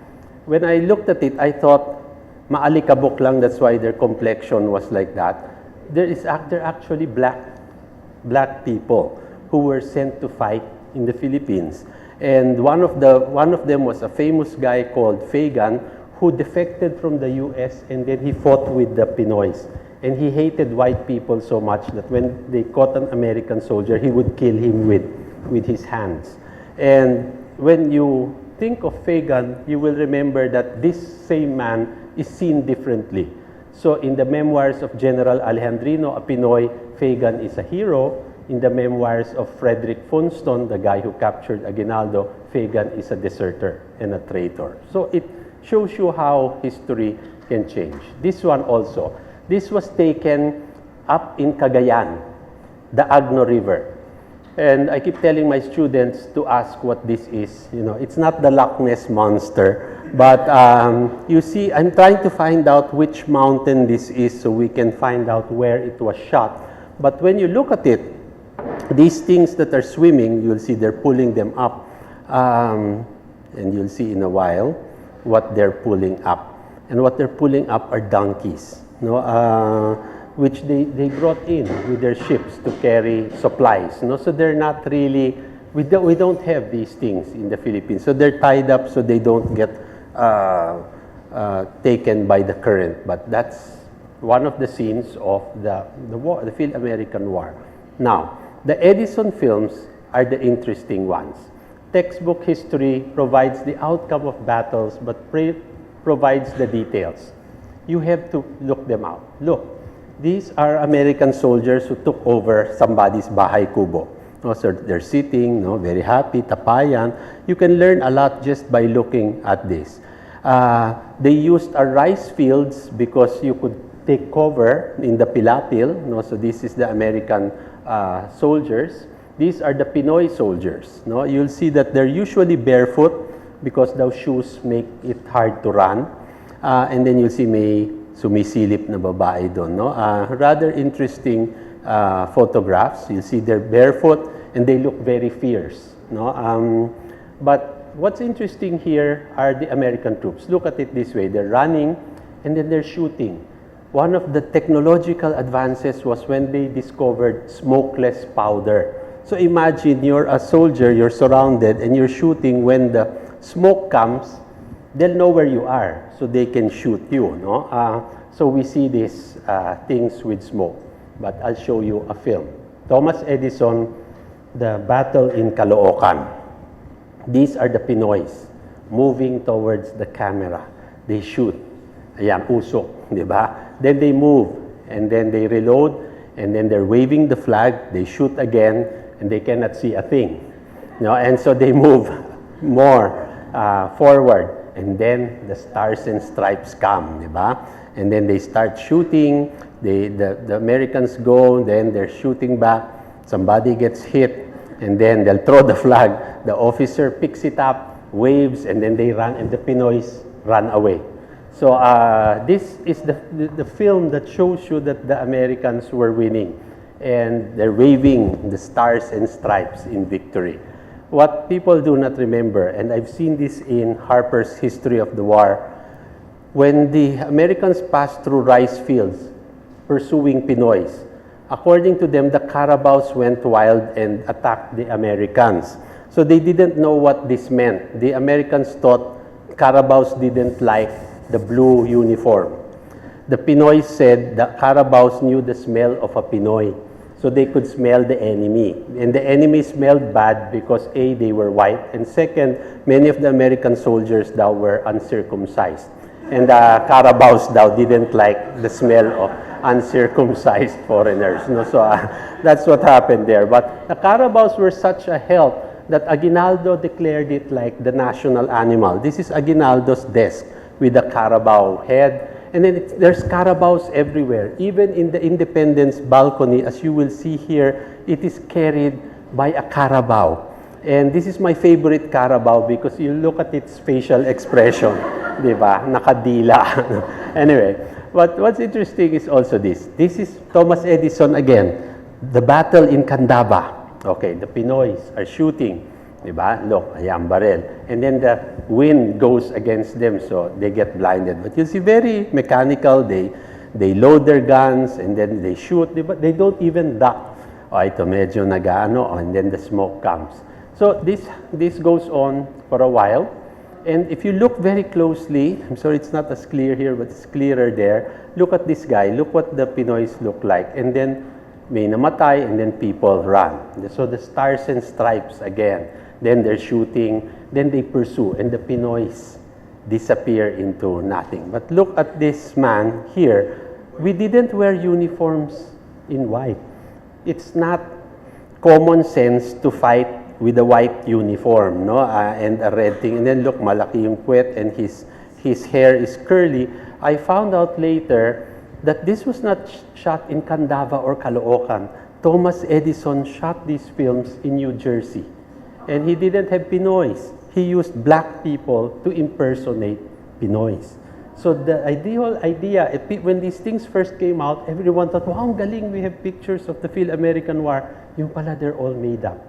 When I looked at it, I thought, maalikabok lang, that's why their complexion was like that. They're actually black people who were sent to fight in the Philippines. And one of them was a famous guy called Fagan, who defected from the U.S. and then he fought with the Pinoys. And he hated white people so much that when they caught an American soldier, he would kill him with with his hands. And when you think of Fagan, you will remember that this same man is seen differently. So in the memoirs of General Alejandrino, a Pinoy, Fagan is a hero. In the memoirs of Frederick Funston, the guy who captured Aguinaldo, Fagan is a deserter and a traitor. So it shows you how history can change. This one also. This was taken up in Cagayan, the Agno River. And I keep telling my students to ask what this is. You know, it's not the Loch Ness Monster, but you see, I'm trying to find out which mountain this is so we can find out where it was shot. But when you look at it, these things that are swimming, you'll see they're pulling them up. And you'll see in a while what they're pulling up. And what they're pulling up are donkeys, which they brought in with their ships to carry supplies. So they're not really, we don't have these things in the Philippines. So they're tied up so they don't get taken by the current. But that's one of the scenes of the war, the Phil-American War. Now, the Edison films are the interesting ones. Textbook history provides the outcome of battles, but provides the details. You have to look them out. Look, these are American soldiers who took over somebody's bahay kubo. So they're sitting, very happy, tapayan. You can learn a lot just by looking at this. They used rice fields because you could take cover in the pilapil. So this is the American soldiers. These are the Pinoy soldiers. You'll see that they're usually barefoot because those shoes make it hard to run. And then you'll see may sumisilip na babae doon. Rather interesting photographs. You'll see they're barefoot and they look very fierce. But what's interesting here are the American troops. Look at it this way. They're running and then they're shooting. One of the technological advances was when they discovered smokeless powder. So imagine you're a soldier, you're surrounded, and you're shooting. When the smoke comes, they'll know where you are, so they can shoot you. So we see these things with smoke. But I'll show you a film. Thomas Edison, the battle in Caloocan. These are the Pinoys moving towards the camera. They shoot. Ayan, usok, di ba? Then they move, and then they reload, and then they're waving the flag. They shoot again, and they cannot see a thing. And so they move more forward, and then the stars and stripes come, di ba? And then they start shooting. The Americans go, then they're shooting back. Somebody gets hit, and then they'll throw the flag. The officer picks it up, waves, and then they run, and the Pinoys run away. So this is the film that shows you that the Americans were winning, and they're waving the stars and stripes in victory. What people do not remember, and I've seen this in Harper's History of the War, when the Americans passed through rice fields pursuing Pinoys, according to them, the Carabaos went wild and attacked the Americans. So they didn't know what this meant. The Americans thought Carabaos didn't like the blue uniform. The Pinoy said the Carabaos knew the smell of a Pinoy, so they could smell the enemy. And the enemy smelled bad because A, they were white, and second, many of the American soldiers now were uncircumcised. And the Carabaos now didn't like the smell of uncircumcised foreigners. So that's what happened there. But the Carabaos were such a help that Aguinaldo declared it like the national animal. This is Aguinaldo's desk with a Carabao head. And then there's Carabaos everywhere. Even in the Independence balcony, as you will see here, it is carried by a Carabao. And this is my favorite Carabao because you look at its facial expression, di ba? Nakadila. Anyway, what's interesting is also this. This is Thomas Edison again, the battle in Candaba. Okay, the Pinoys are shooting. Diba? Look, ayan, barrel. And then the wind goes against them, so they get blinded. But you see, very mechanical. They load their guns, and then they shoot. Diba? They don't even duck. Oh, ito medyo nagaano, and then the smoke comes. So this goes on for a while. And if you look very closely, I'm sorry it's not as clear here, but it's clearer there. Look at this guy. Look what the Pinoys look like. And then may namatay, and then people run. So the stars and stripes again. Then they're shooting, then they pursue, and the Pinoys disappear into nothing. But look at this man here. We didn't wear uniforms in white. It's not common sense to fight with a white uniform, no, and a red thing. And then look, malaki yung puwet, and his hair is curly. I found out later that this was not shot in Candaba or Caloocan. Thomas Edison shot these films in New Jersey. And he didn't have Pinoys. He used black people to impersonate Pinoys. So the ideal idea, when these things first came out, everyone thought, wow, ang galing, we have pictures of the Phil-American War. Yung pala, they're all made up.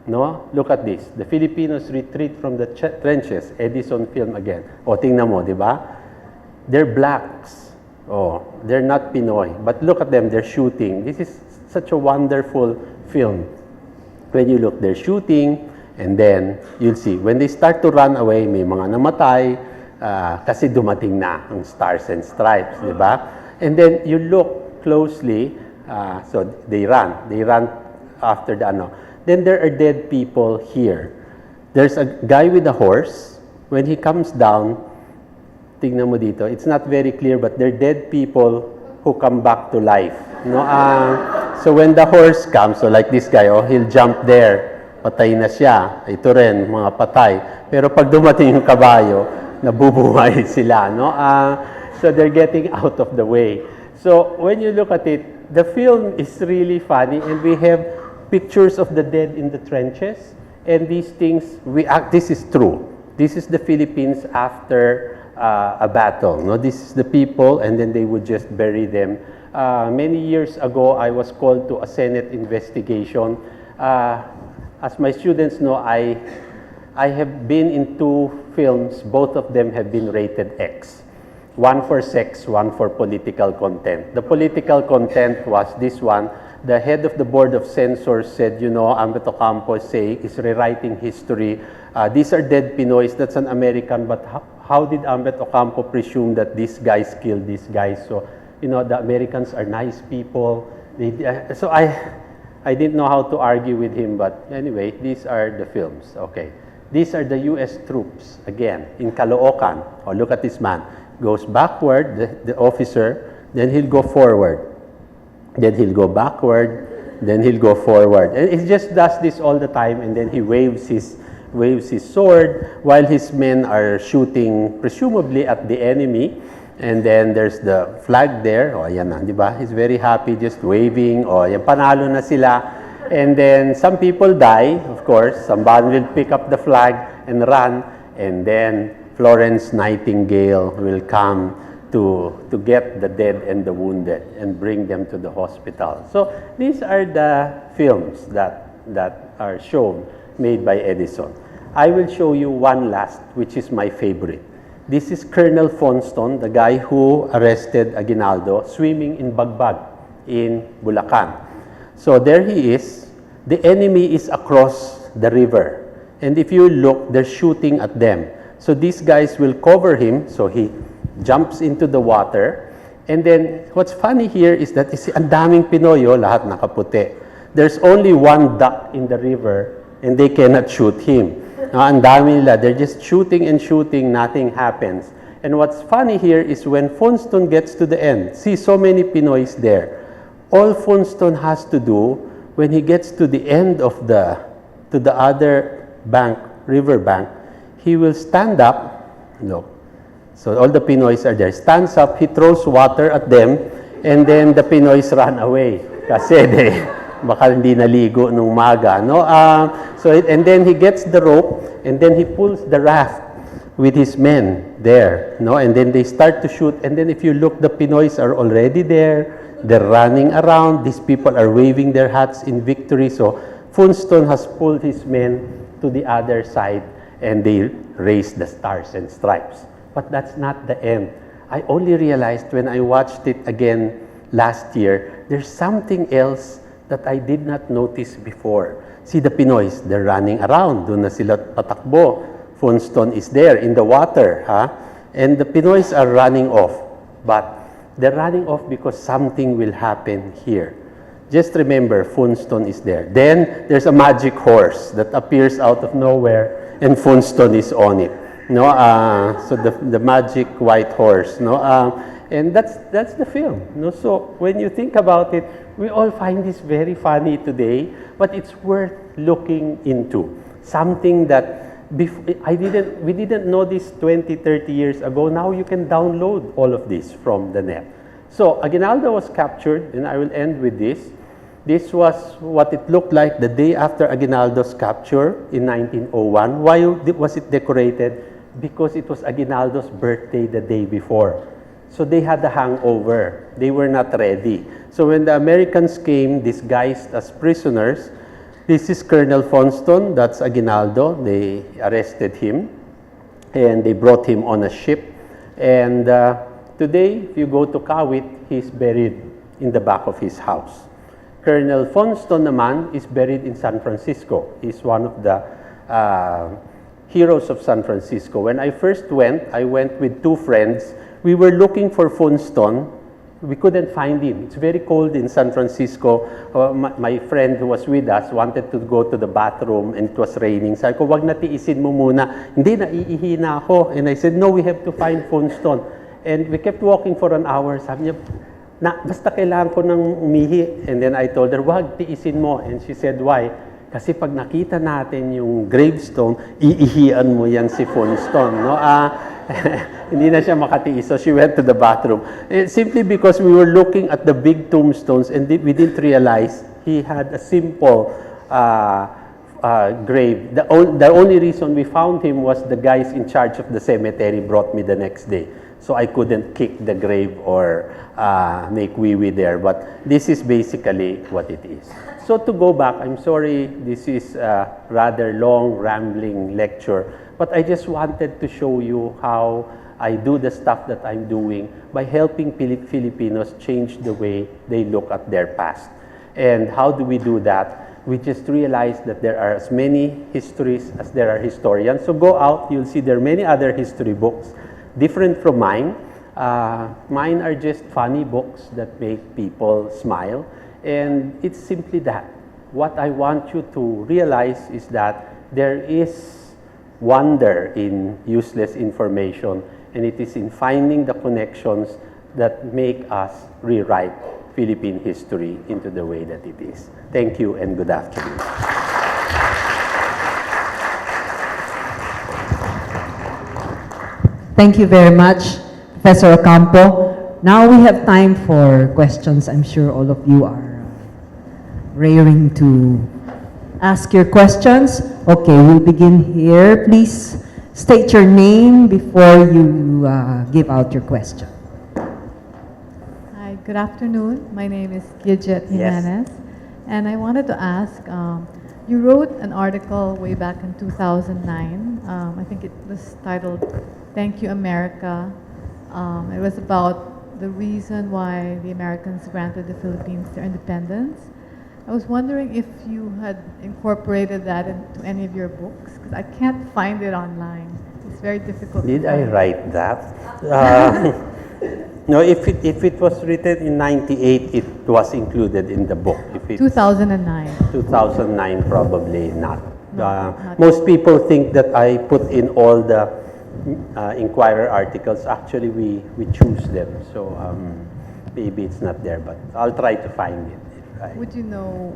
No? Look at this. The Filipinos retreat from the trenches. Edison film again. O, tingnan mo, di ba? They're blacks. Oh, they're not Pinoy. But look at them, they're shooting. This is such a wonderful film. When you look, they're shooting, and then you'll see, when they start to run away, may mga namatay, kasi dumating na ang stars and stripes, di ba? And then you look closely, so they run after the ano. Then there are dead people here. There's a guy with a horse. When he comes down, tingnan mo dito, it's not very clear, but they're dead people who come back to life. No? So when the horse comes, so like this guy, oh, he'll jump there, patay na siya. Ito rin, mga patay. Pero pag dumating yung kabayo, nabubuhay sila. No? So they're getting out of the way. So when you look at it, the film is really funny, and we have pictures of the dead in the trenches. And these things, this is true. This is the Philippines after a battle. No? This is the people, and then they would just bury them. Many years ago, I was called to a Senate investigation. As my students know, I have been in 2 films. Both of them have been rated X. One for sex, one for political content. The political content was this one. The head of the board of censors said, you know, Ambeth Ocampo is rewriting history. These are dead Pinoys. That's an American, but how did Ambeth Ocampo presume that these guys killed these guys? So, you know, the Americans are nice people. So I didn't know how to argue with him, but anyway, these are the films. Okay. These are the U.S. troops, again, in Caloocan. Oh, look at this man. Goes backward, the officer, then he'll go forward. Then he'll go backward, then he'll go forward. And he just does this all the time, and then he waves his sword while his men are shooting, presumably at the enemy. And then there's the flag there. O, ayan na, di ba? He's very happy, just waving. O, ayan, panalo na sila. And then some people die, of course. Somebody will pick up the flag and run. And then Florence Nightingale will come to get the dead and the wounded and bring them to the hospital. So these are the films that are shown, made by Edison. I will show you one last, which is my favorite. This is Colonel Fonston, the guy who arrested Aguinaldo, swimming in Bagbag in Bulacan. So there he is. The enemy is across the river. And if you look, they're shooting at them. So these guys will cover him, so he jumps into the water. And then, what's funny here is that ang daming Pinoy, lahat nakaputi. There's only one duck in the river, and they cannot shoot him. Ang dami nila, they're just shooting and shooting, nothing happens. And what's funny here is when Fonston gets to the end, see so many Pinoys there. All Fonston has to do, when he gets to the end of to the other bank, river bank, he will stand up, look. So all the Pinoys are there. Stands up, he throws water at them, and then the Pinoys run away. Kasi baka hindi naligo nung maga. No? And then he gets the rope, and then he pulls the raft with his men there. No? And then they start to shoot. And then if you look, the Pinoys are already there. They're running around. These people are waving their hats in victory. So Funston has pulled his men to the other side, and they raise the stars and stripes. But that's not the end. I only realized when I watched it again last year, there's something else that I did not notice before. See the Pinoys, they're running around. Doon na sila patakbo. Funston is there in the water. And the Pinoys are running off. But they're running off because something will happen here. just remember, Funston is there. Then there's a magic horse that appears out of nowhere, and Funston is on it. No, so the magic white horse. No, and that's the film. No, so when you think about it, we all find this very funny today, but it's worth looking into. Something that we didn't know this 20, 30 years ago. Now you can download all of this from the net. So Aguinaldo was captured, and I will end with this. This was what it looked like the day after Aguinaldo's capture in 1901. Why was it decorated? Because it was Aguinaldo's birthday the day before. So they had a hangover. They were not ready. So when the Americans came disguised as prisoners, this is Colonel Funston, that's Aguinaldo. They arrested him and they brought him on a ship. And today, if you go to Kawit, he's buried in the back of his house. Colonel Funston naman is buried in San Francisco. He's one of the heroes of San Francisco. When I first went, I went with two friends. We were looking for Funston. We couldn't find him. It's very cold in San Francisco. My friend who was with us wanted to go to the bathroom and it was raining. Sabi ko, wag na tiisin mo muna. Hindi, naiihi na ako. And I said, no, we have to find Funston. And we kept walking for an hour. Sabi niya, basta kailangan ko nang umihi. And then I told her, wag, tiisin mo. And she said, why? Kasi pag nakita natin yung gravestone, iihian mo yan si Funston. No? Hindi na siya makatiis. So she went to the bathroom. Simply because we were looking at the big tombstones and we didn't realize he had a simple grave. The only reason we found him was the guys in charge of the cemetery brought me the next day. So I couldn't kick the grave or make wee-wee there. But this is basically what it is. So to go back, I'm sorry, this is a rather long, rambling lecture. But I just wanted to show you how I do the stuff that I'm doing by helping Filipinos change the way they look at their past. And how do we do that? We just realize that there are as many histories as there are historians. So go out, you'll see there are many other history books, different from mine. Mine are just funny books that make people smile. And it's simply that. What I want you to realize is that there is wonder in useless information, and it is in finding the connections that make us rewrite Philippine history into the way that it is. Thank you and good afternoon. Thank you very much, Professor Ocampo. Now we have time for questions. I'm sure all of you are raring to ask your questions. Okay, we'll begin here. Please state your name before you give out your question. Hi, good afternoon. My name is Gidget Jimenez. And I wanted to ask, you wrote an article way back in 2009. I think it was titled, Thank You, America. It was about the reason why the Americans granted the Philippines their independence. I was wondering if you had incorporated that into any of your books, because I can't find it online. It's very difficult. Did I write that? No, if it was written in 98, it was included in the book. If it 2009. 2009, probably not. Not Most people think that I put in all the Inquirer articles. Actually, we choose them. So maybe it's not there, but I'll try to find it. Would you know,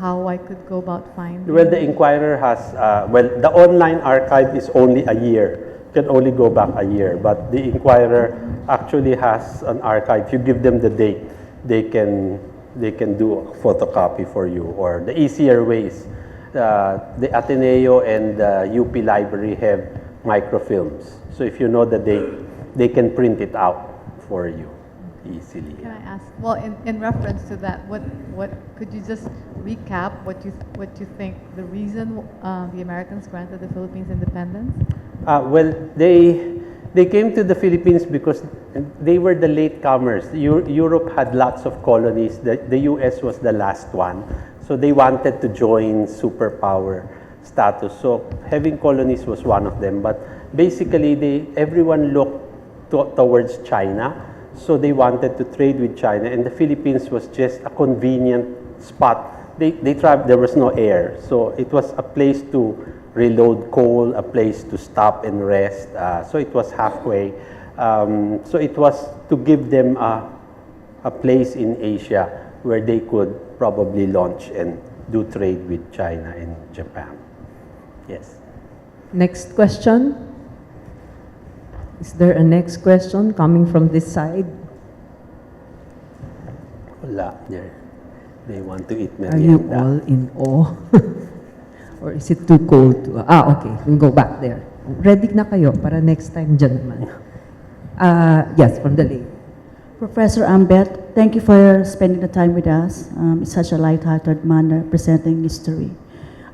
how I could go about finding? Well, the Inquirer has, the online archive is only a year. You can only go back a year. But the Inquirer actually has an archive. If you give them the date, they can do a photocopy for you. Or the easier ways, the Ateneo and the UP Library have microfilms. So if you know the date, they can print it out for you easily. Can I ask, well, in reference to that, what could you just recap what you think the reason the Americans granted the Philippines independence? Well, they came to the Philippines because they were the latecomers. Europe had lots of colonies. The U.S. was the last one. So they wanted to join superpower status. So having colonies was one of them. But basically, everyone looked towards China. So they wanted to trade with China, and the Philippines was just a convenient spot. There was no air, so it was a place to reload coal, a place to stop and rest. So it was halfway. So it was to give them a place in Asia where they could probably launch and do trade with China and Japan. Yes. Next question. Is there a next question coming from this side? Wala. They want to eat Are you merienda. all in awe? Or is it too cold? Okay. We'll go back there. Ready na kayo para next time dyan naman. Yes, from the lady. Professor Ambeth, thank you for spending the time with us. It's such a light-hearted manner presenting history.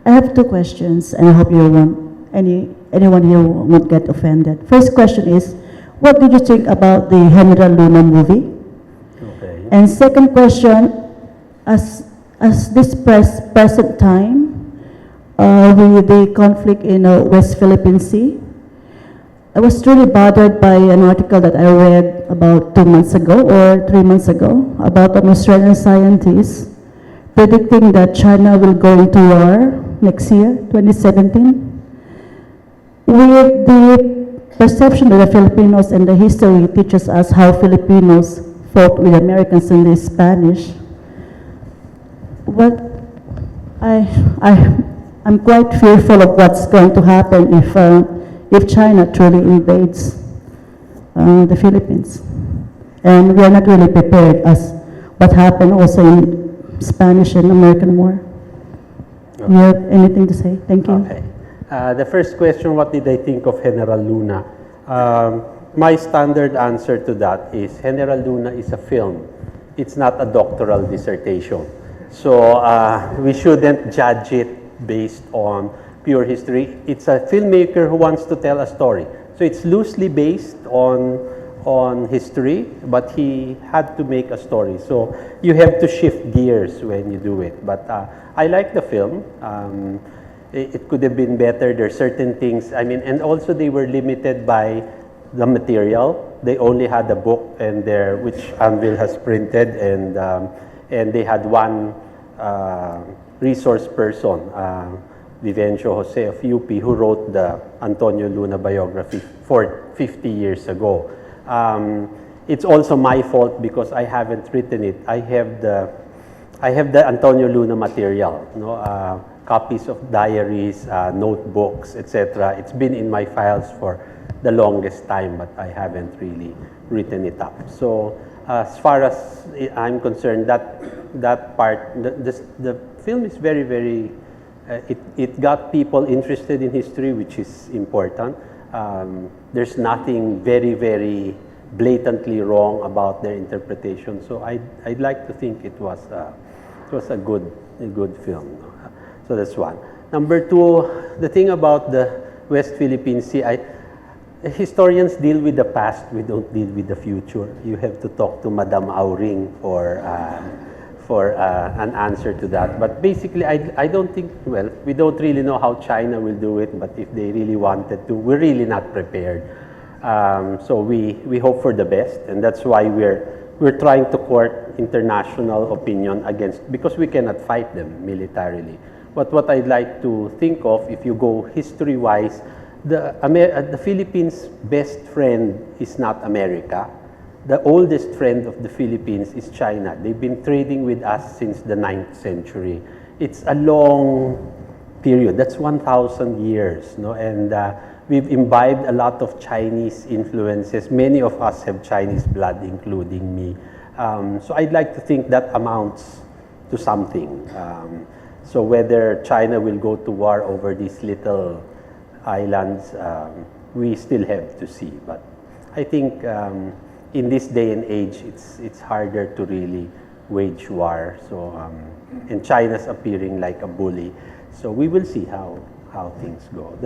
I have two questions, and I hope anyone here won't get offended. First question is, what did you think about the General Luna movie? Okay. And second question, as this present time, with the conflict in West Philippine Sea, I was truly bothered by an article that I read about 2 months ago or 3 months ago about an Australian scientist predicting that China will go into war next year, 2017. With the perception that the Filipinos and the history teaches us how Filipinos fought with Americans in the Spanish, but I'm quite fearful of what's going to happen if China truly invades the Philippines. And we are not really prepared as what happened also in Spanish and American War. Do you have anything to say? Thank you. Okay. The first question, what did I think of General Luna? My standard answer to that is General Luna is a film. It's not a doctoral dissertation. So we shouldn't judge it based on pure history. It's a filmmaker who wants to tell a story. So it's loosely based on history, but he had to make a story. So you have to shift gears when you do it. But I like the film. It could have been better. There are certain things, and also they were limited by the material. They only had a book which Anvil has printed, and they had one resource person, Vivencio Jose of UP, who wrote the Antonio Luna biography 50 years ago. It's also my fault because I haven't written it. I have the Antonio Luna material, copies of diaries, notebooks, etc. It's been in my files for the longest time, but I haven't really written it up. So as far as I'm concerned, that part, the film is very, very, it got people interested in history, which is important. There's nothing very, very blatantly wrong about their interpretation. So I'd like to think it was a good film. So that's one. Number two, the thing about the West Philippine Sea, historians deal with the past, we don't deal with the future. You have to talk to Madame Auring for an answer to that. But basically, I don't think, well, we don't really know how China will do it, but if they really wanted to, we're really not prepared. So we hope for the best, and that's why we're trying to court international opinion because we cannot fight them militarily. But what I'd like to think of, if you go history-wise, the Philippines' best friend is not America. The oldest friend of the Philippines is China. They've been trading with us since the 9th century. It's a long period. That's 1,000 years, and we've imbibed a lot of Chinese influences. Many of us have Chinese blood, including me. So I'd like to think that amounts to something. So whether China will go to war over these little islands, we still have to see. But I think in this day and age, it's harder to really wage war. So and China's appearing like a bully. So we will see how things go.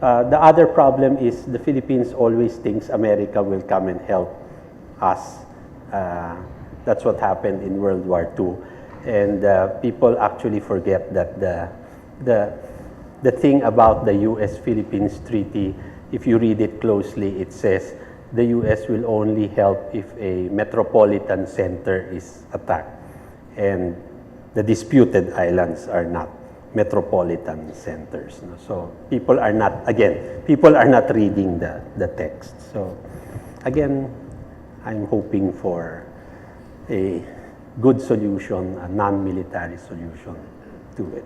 The other problem is the Philippines always thinks America will come and help us. That's what happened in World War II. And people actually forget that the thing about the U.S.-Philippines Treaty, if you read it closely, it says the US will only help if a metropolitan center is attacked. And the disputed islands are not metropolitan centers. No? So people are not reading the text. So again, I'm hoping for a good solution, a non-military solution to it.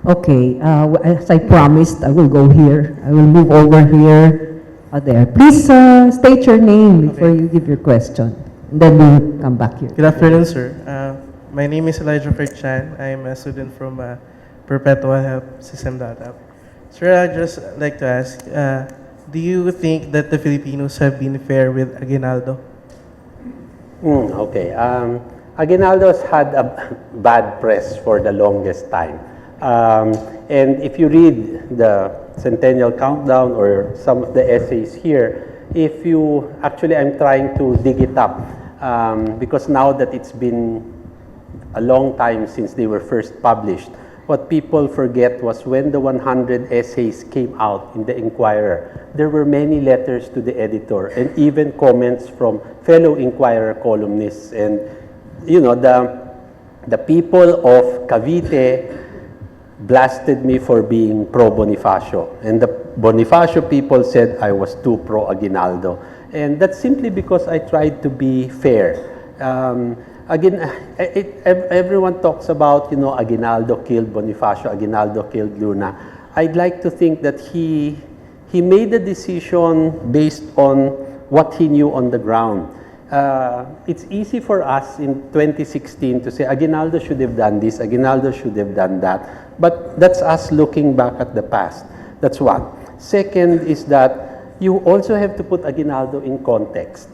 Okay, as I promised, I will go here. I will move over here, there. Please state your name before you give your question. And then we'll come back here. Good afternoon, sir. My name is Elijah Chan. I'm a student from Perpetual Help System.app. Sir, I'd just like to ask, do you think that the Filipinos have been fair with Aguinaldo? Okay. Aguinaldo's had a bad press for the longest time. And if you read the Centennial Countdown or some of the essays here, I'm trying to dig it up because now that it's been a long time since they were first published, what people forget was when the 100 essays came out in the Inquirer, there were many letters to the editor and even comments from fellow Inquirer columnists. And, you know, the people of Cavite blasted me for being pro-Bonifacio. And the Bonifacio people said I was too pro-Aguinaldo. And that's simply because I tried to be fair. Everyone talks about, you know, Aguinaldo killed Bonifacio, Aguinaldo killed Luna. I'd like to think that he made a decision based on what he knew on the ground. It's easy for us in 2016 to say Aguinaldo should have done this, Aguinaldo should have done that. But that's us looking back at the past. That's one. Second is that you also have to put Aguinaldo in context.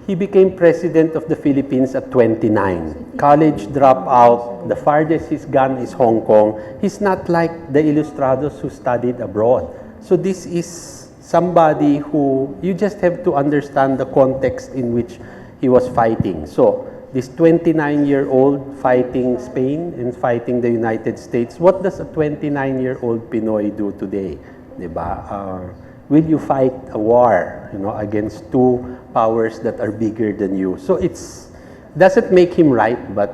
He became president of the Philippines at 29. College dropout, the farthest he's gone is Hong Kong. He's not like the Ilustrados who studied abroad. So this is somebody who you just have to understand the context in which he was fighting. So this 29-year-old fighting Spain and fighting the United States, what does a 29-year-old Pinoy do today? Diba? Will you fight a war, you know, against two powers that are bigger than you? So it's doesn't make him right, but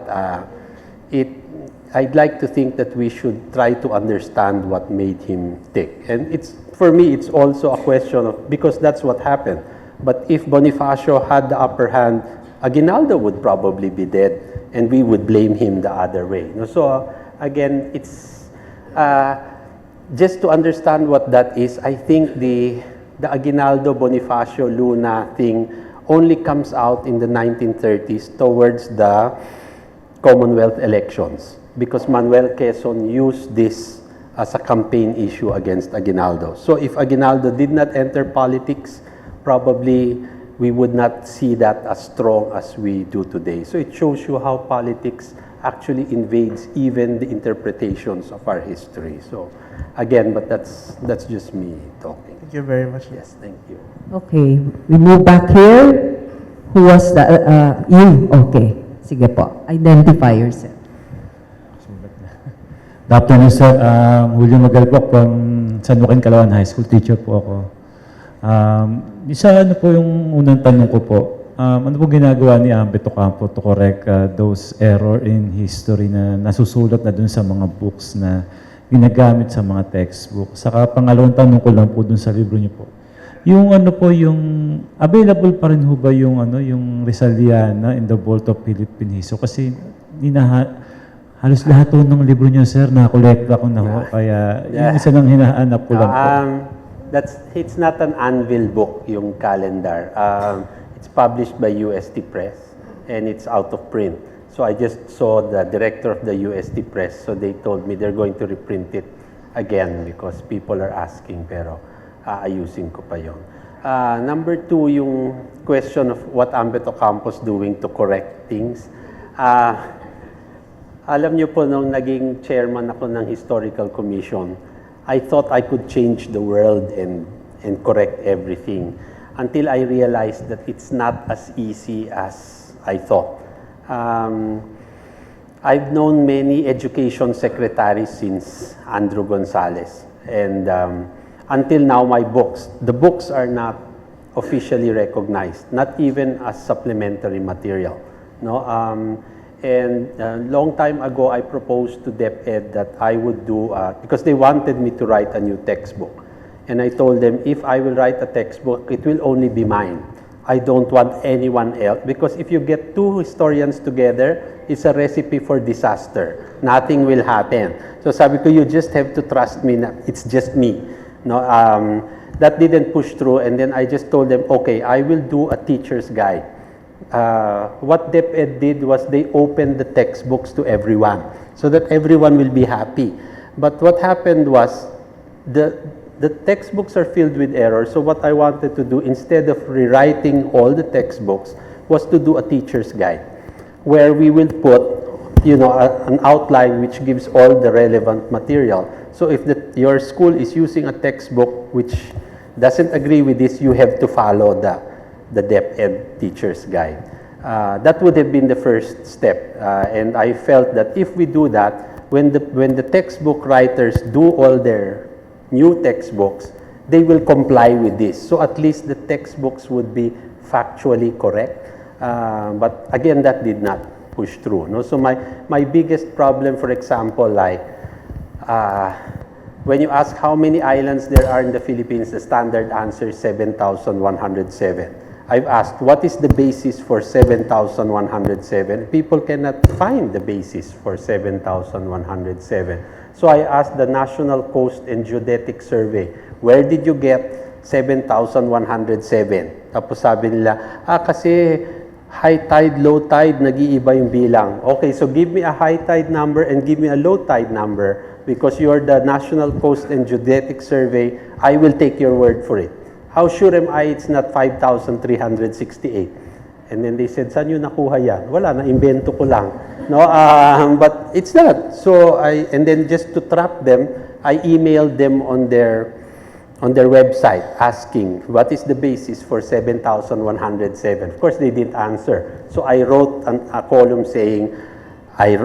I'd like to think that we should try to understand what made him tick. And for me, it's also a question of, because that's what happened. But if Bonifacio had the upper hand, Aguinaldo would probably be dead, and we would blame him the other way. So again, it's just to understand what that is. I think the Aguinaldo Bonifacio Luna thing only comes out in the 1930s towards the Commonwealth elections, because Manuel Quezon used this as a campaign issue against Aguinaldo. So if Aguinaldo did not enter politics, probably we would not see that as strong as we do today. So it shows you how politics actually invades even the interpretations of our history. So again, but that's just me talking. Thank you very much. Yes, thank you. Okay, we move back here. Who was the, you? Okay, sige po. Identify yourself. Good afternoon, sir. Julio Magal po from San Joaquin, Calauan High School. Teacher po ako. Isa ano po yung unang tanong ko po. Ano po ginagawa ni Ambeth Ocampo to correct those error in history na nasusulat na dun sa mga books na ginagamit sa mga textbook? Saka pangalawang tanong ko lang po dun sa libro niyo po. Yung ano po, yung available pa rin ho ba yung ano, yung Rizaliana in the Vault of Philippine History? Kasi halos lahat po ng libro niyo, sir, na-collect ko na ho. Kaya yung isa lang hinahanap ko lang po. It's not an Anvil book, yung calendar. It's published by UST Press, and it's out of print. So I just saw the director of the UST Press, so they told me they're going to reprint it again because people are asking, pero ayusin ko pa yun. Number two, yung question of what Ambeth Ocampo's doing to correct things. Alam niyo po, nung naging chairman ako ng Historical Commission, I thought I could change the world and correct everything until I realized that it's not as easy as I thought. I've known many education secretaries since Andrew Gonzales, and until now, the books are not officially recognized, not even as supplementary material. No? And long time ago, I proposed to DepEd that I would do, because they wanted me to write a new textbook. And I told them, if I will write a textbook, it will only be mine. I don't want anyone else, because if you get two historians together, it's a recipe for disaster. Nothing will happen. So sabi ko, you just have to trust me na it's just me. No, that didn't push through, and then I just told them, okay, I will do a teacher's guide. What DepEd did was they opened the textbooks to everyone, so that everyone will be happy. But what happened was, the textbooks are filled with errors, so what I wanted to do, instead of rewriting all the textbooks, was to do a teacher's guide, where we will put, an outline which gives all the relevant material. So if your school is using a textbook which doesn't agree with this, you have to follow the DepEd teacher's guide. That would have been the first step, and I felt that if we do that, when the textbook writers do all their new textbooks, they will comply with this. So at least the textbooks would be factually correct. But again, that did not push through. No? So my biggest problem, for example, like when you ask how many islands there are in the Philippines, the standard answer is 7,107. I've asked, what is the basis for 7,107? People cannot find the basis for 7,107. So I asked the National Coast and Geodetic Survey, where did you get 7,107? Tapos sabi nila, kasi high tide, low tide, nag-iiba yung bilang. Okay, so give me a high tide number and give me a low tide number, because you're the National Coast and Geodetic Survey, I will take your word for it. How sure am I it's not 5,368? And then they said, saan yun nakuha yan? Wala, na-invento ko lang. No, but it's not. So and then just to trap them, I emailed them on their website asking, what is the basis for 7,107? Of course, they didn't answer. So I wrote a column saying, I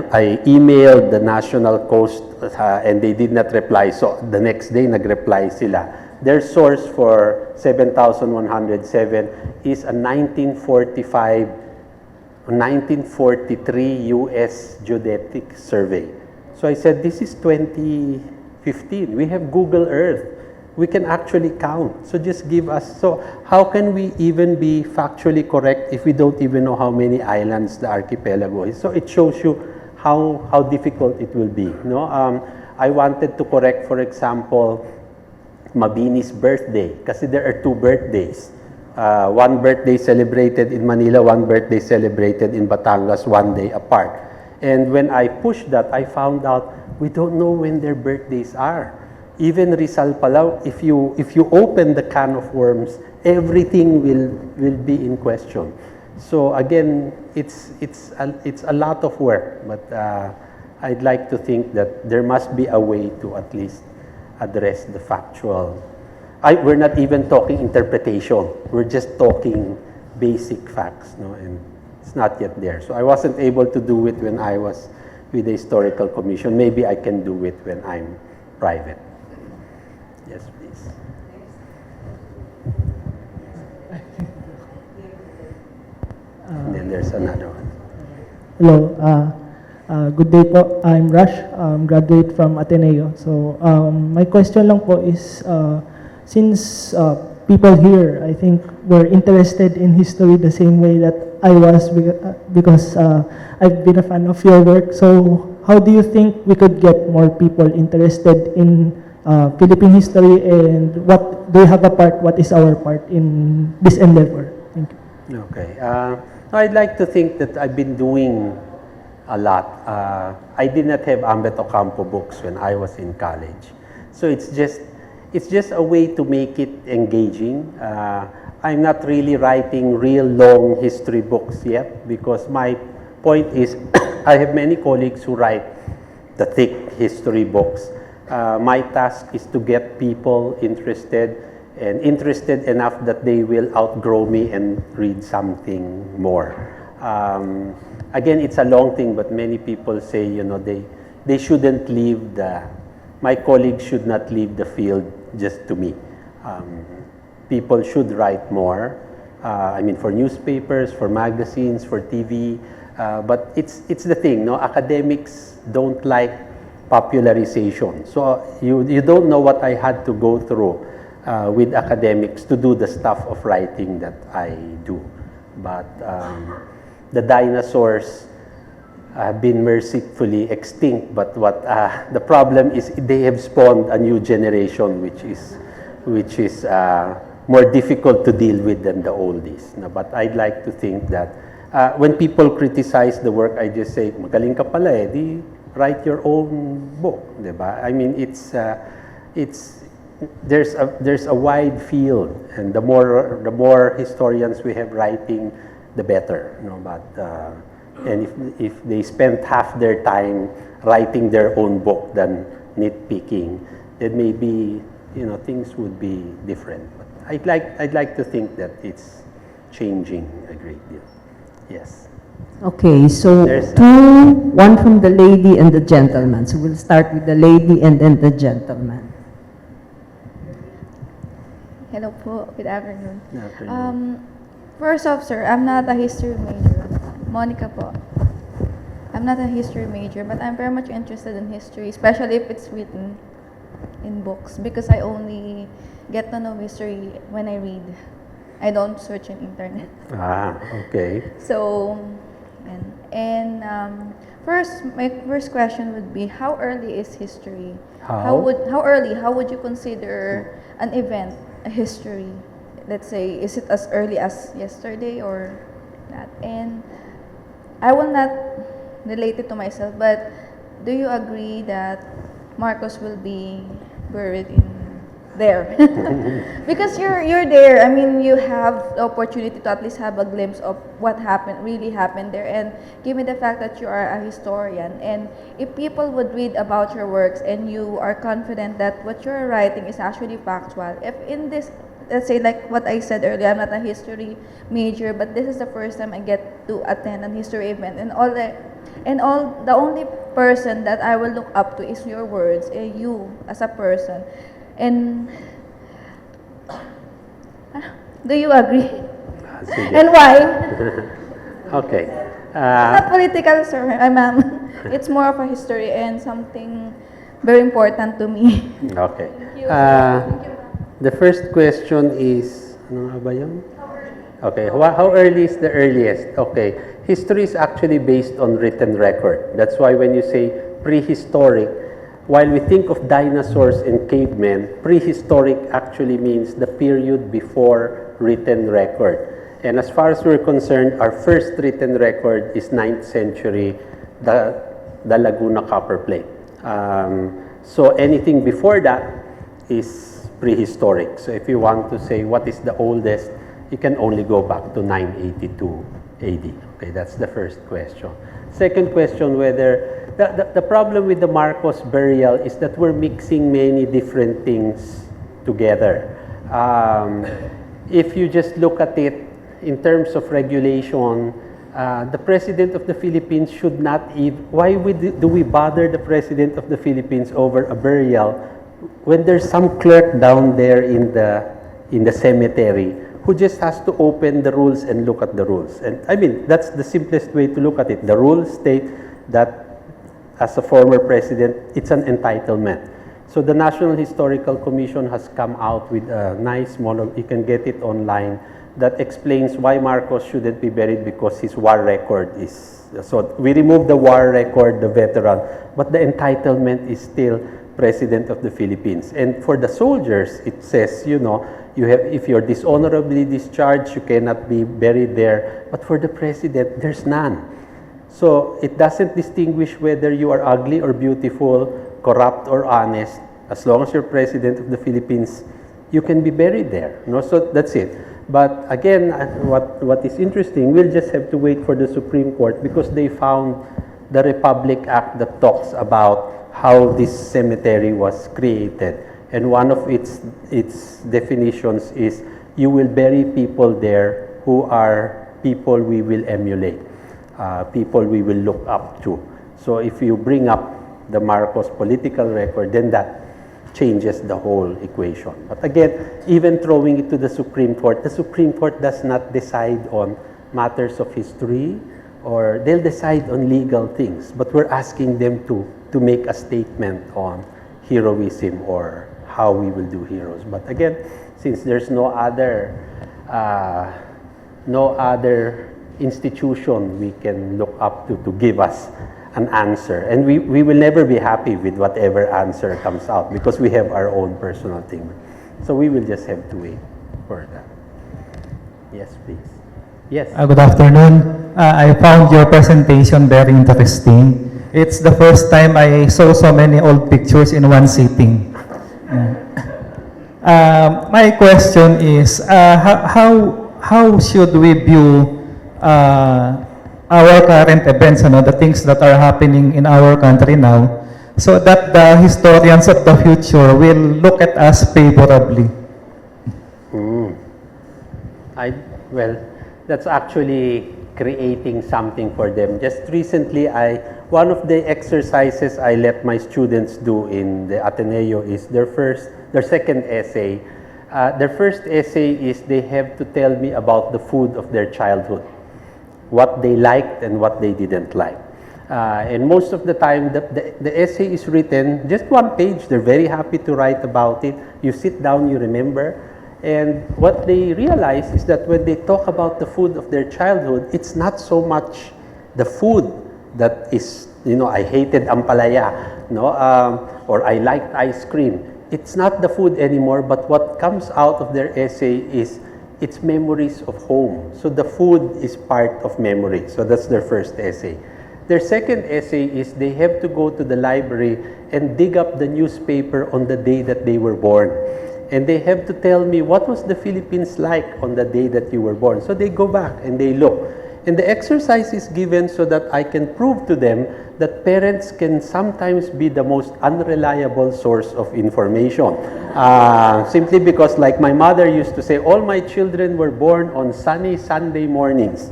emailed the National Coast and they did not reply. So the next day, nag-reply sila. Their source for 7,107 is a 1943 U.S. Geodetic Survey. So I said, this is 2015. We have Google Earth. We can actually count. So just give us. So how can we even be factually correct if we don't even know how many islands the archipelago is? So it shows you how difficult it will be. No, I wanted to correct, for example, Mabini's birthday, kasi there are two birthdays. One birthday celebrated in Manila, one birthday celebrated in Batangas, one day apart. And when I pushed that, I found out we don't know when their birthdays are. Even Rizal Palau, if you open the can of worms, everything will be in question. So again, it's a lot of work, but I'd like to think that there must be a way to at least address the factual. We're not even talking interpretation. We're just talking basic facts, no? And it's not yet there. So I wasn't able to do it when I was with the Historical Commission. Maybe I can do it when I'm private. Yes, please. And then there's another one. Hello, good day po. I'm Rush, graduate from Ateneo. So my question lang po is, since people here, I think, were interested in history the same way that I was, because I've been a fan of your work. So how do you think we could get more people interested in Philippine history, and what do you have a part? What is our part in this endeavor? Thank you. Okay. I'd like to think that I've been doing a lot. I did not have Ambeth Ocampo books when I was in college. So it's just a way to make it engaging. I'm not really writing real long history books yet, because my point is I have many colleagues who write the thick history books. My task is to get people interested, and interested enough that they will outgrow me and read something more. Again, it's a long thing, but many people say, they shouldn't leave my colleagues should not leave the field just to me. People should write more. I mean, for newspapers, for magazines, for TV. But it's the thing, no? Academics don't like popularization. So you don't know what I had to go through with academics to do the stuff of writing that I do. But the dinosaurs have been mercifully extinct. But what the problem is, they have spawned a new generation, which is more difficult to deal with than the oldies. No? But I'd like to think that when people criticize the work, I just say, magaling ka pala eh, di write your own book, diba? I mean, there's a wide field, and the more historians we have writing, the better. You know? But and if they spend half their time writing their own book than nitpicking, then maybe things would be different. But I'd like to think that it's changing a great deal. Yes. Okay, so There's one from the lady and the gentleman. So we'll start with the lady and then the gentleman. Hello po, good afternoon. Good afternoon. First off, sir, I'm not a history major. Monica po. I'm not a history major, but I'm very much interested in history, especially if it's written in books, because I only get to know history when I read. I don't search on internet. Okay. So, my first question would be, how early is history? How would you consider an event a history? Let's say, is it as early as yesterday or not? And I will not relate it to myself, but do you agree that Marcos will be buried in there? Because you're there. I mean, you have the opportunity to at least have a glimpse of what really happened there. And given the fact that you are a historian, and if people would read about your works and you are confident that what you're writing is actually factual, if in this, let's say like what I said earlier, I'm not a history major, but this is the first time I get to attend an history event, and the only person that I will look up to is your words, you as a person. And do you agree? Sige. And why? Okay. Not political, sir, ma'am. It's more of a history and something very important to me. Okay. Thank you, sir. Thank you, ma'am. The first question is, ano nga ba yun? Okay, how early is the earliest? Okay, history is actually based on written record. That's why when you say prehistoric, while we think of dinosaurs and cavemen, prehistoric actually means the period before written record. And as far as we're concerned, our first written record is 9th century, the Laguna copper plate. So anything before that is prehistoric. So if you want to say what is the oldest, you can only go back to 982 AD. Okay, that's the first question. Second question, whether the problem with the Marcos burial is that we're mixing many different things together. If you just look at it in terms of regulation, the President of the Philippines should not even, why do we bother the President of the Philippines over a burial when there's some clerk down there in the cemetery who just has to open the rules and look at the rules? And I mean, that's the simplest way to look at it. The rules state that as a former president, it's an entitlement. So the National Historical Commission has come out with a nice monologue, you can get it online, that explains why Marcos shouldn't be buried because his war record is, so we remove the war record, the veteran, but the entitlement is still President of the Philippines. And for the soldiers, it says, if you're dishonorably discharged, you cannot be buried there. But for the president, there's none. So it doesn't distinguish whether you are ugly or beautiful, corrupt or honest. As long as you're President of the Philippines, you can be buried there. So that's it. But again, what is interesting, we'll just have to wait for the Supreme Court because they found the Republic Act that talks about how this cemetery was created. And one of its definitions is you will bury people there who are people we will emulate, people we will look up to. So if you bring up the Marcos political record, then that changes the whole equation. But again, even throwing it to the Supreme Court does not decide on matters of history, or they'll decide on legal things. But we're asking them to make a statement on heroism or how we will do heroes. But again, since there's no other institution we can look up to give us an answer. And we will never be happy with whatever answer comes out because we have our own personal thing. So we will just have to wait for that. Yes, please. Yes. Good afternoon. I found your presentation very interesting. It's the first time I saw so many old pictures in one sitting. My question is, how should we view our current events, the things that are happening in our country now, so that the historians of the future will look at us favorably? Well, that's actually creating something for them. Just recently, one of the exercises I let my students do in the Ateneo is their second essay. Their first essay is they have to tell me about the food of their childhood, what they liked and what they didn't like. And most of the time, the essay is written just one page. They're very happy to write about it. You sit down, you remember. And what they realize is that when they talk about the food of their childhood, it's not so much the food that is, I hated ampalaya, or I liked ice cream. It's not the food anymore, but what comes out of their essay is its memories of home. So the food is part of memory. So that's their first essay. Their second essay is they have to go to the library and dig up the newspaper on the day that they were born. And they have to tell me, what was the Philippines like on the day that you were born? So they go back and they look. And the exercise is given so that I can prove to them that parents can sometimes be the most unreliable source of information. Simply because, like my mother used to say, all my children were born on sunny Sunday mornings.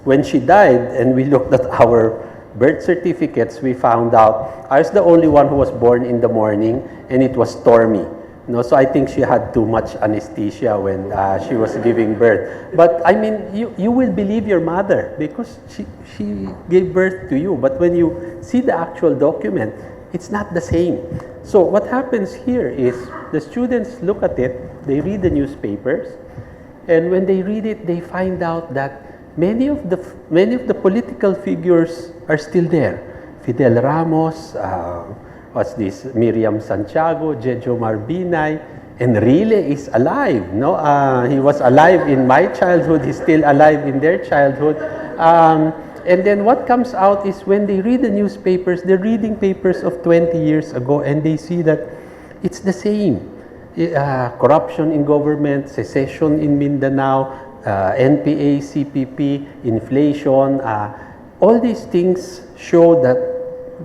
When she died and we looked at our birth certificates, we found out I was the only one who was born in the morning and it was stormy. So I think she had too much anesthesia when she was giving birth. But I mean, you will believe your mother because she gave birth to you. But when you see the actual document, it's not the same. So what happens here is the students look at it, they read the newspapers, and when they read it, they find out that many of the political figures are still there. Fidel Ramos, what's this, Miriam Santiago, Jejo Marbinay, Enrile is alive. He was alive in my childhood, he's still alive in their childhood. And then what comes out is when they read the newspapers, they're reading papers of 20 years ago and they see that it's the same. Corruption in government, secession in Mindanao, NPA, CPP, inflation, all these things show that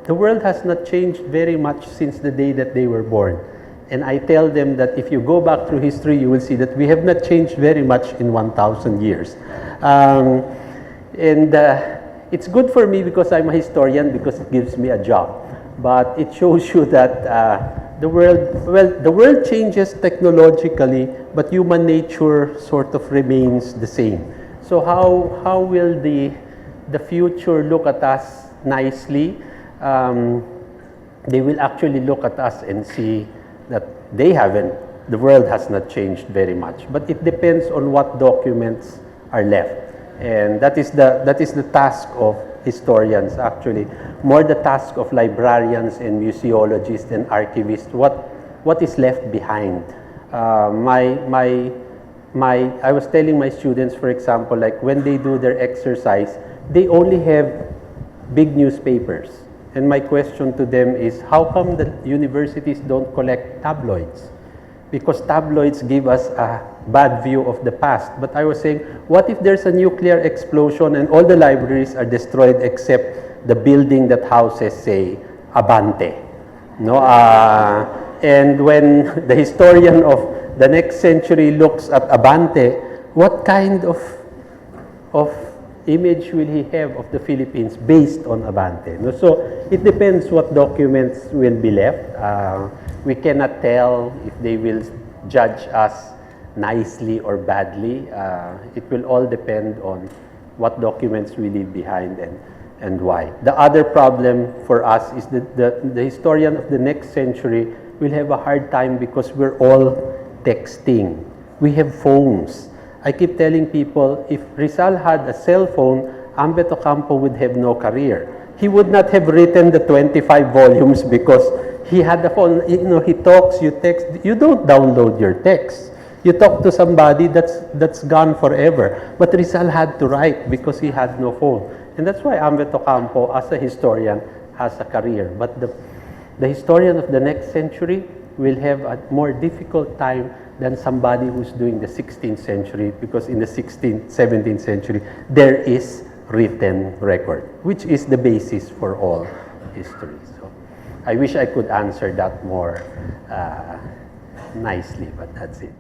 the world has not changed very much since the day that they were born. And I tell them that if you go back through history, you will see that we have not changed very much in 1,000 years. It's good for me because I'm a historian, because it gives me a job. But it shows you that the world changes technologically, but human nature sort of remains the same. So how will the future look at us nicely? They will actually look at us and see that the world has not changed very much. But it depends on what documents are left. And that is the task of historians, actually. More the task of librarians and museologists and archivists. What is left behind? I was telling my students, for example, like when they do their exercise, they only have big newspapers. And my question to them is, how come the universities don't collect tabloids? Because tabloids give us a bad view of the past. But I was saying, what if there's a nuclear explosion and all the libraries are destroyed except the building that houses, say, Abante? And when the historian of the next century looks at Abante, what kind of image will he have of the Philippines based on Abante? No? So it depends what documents will be left. We cannot tell if they will judge us nicely or badly. It will all depend on what documents we leave behind and why. The other problem for us is that the historian of the next century will have a hard time because we're all texting. We have phones. I keep telling people, if Rizal had a cell phone, Ambeth Ocampo would have no career. He would not have written the 25 volumes because he had the phone. You know, he talks, you text. You don't download your text. You talk to somebody that's gone forever. But Rizal had to write because he had no phone. And that's why Ambeth Ocampo, as a historian, has a career. But the historian of the next century will have a more difficult time than somebody who's doing the 16th century, because in the 16th, 17th century, there is written record, which is the basis for all history. So I wish I could answer that more nicely, but that's it.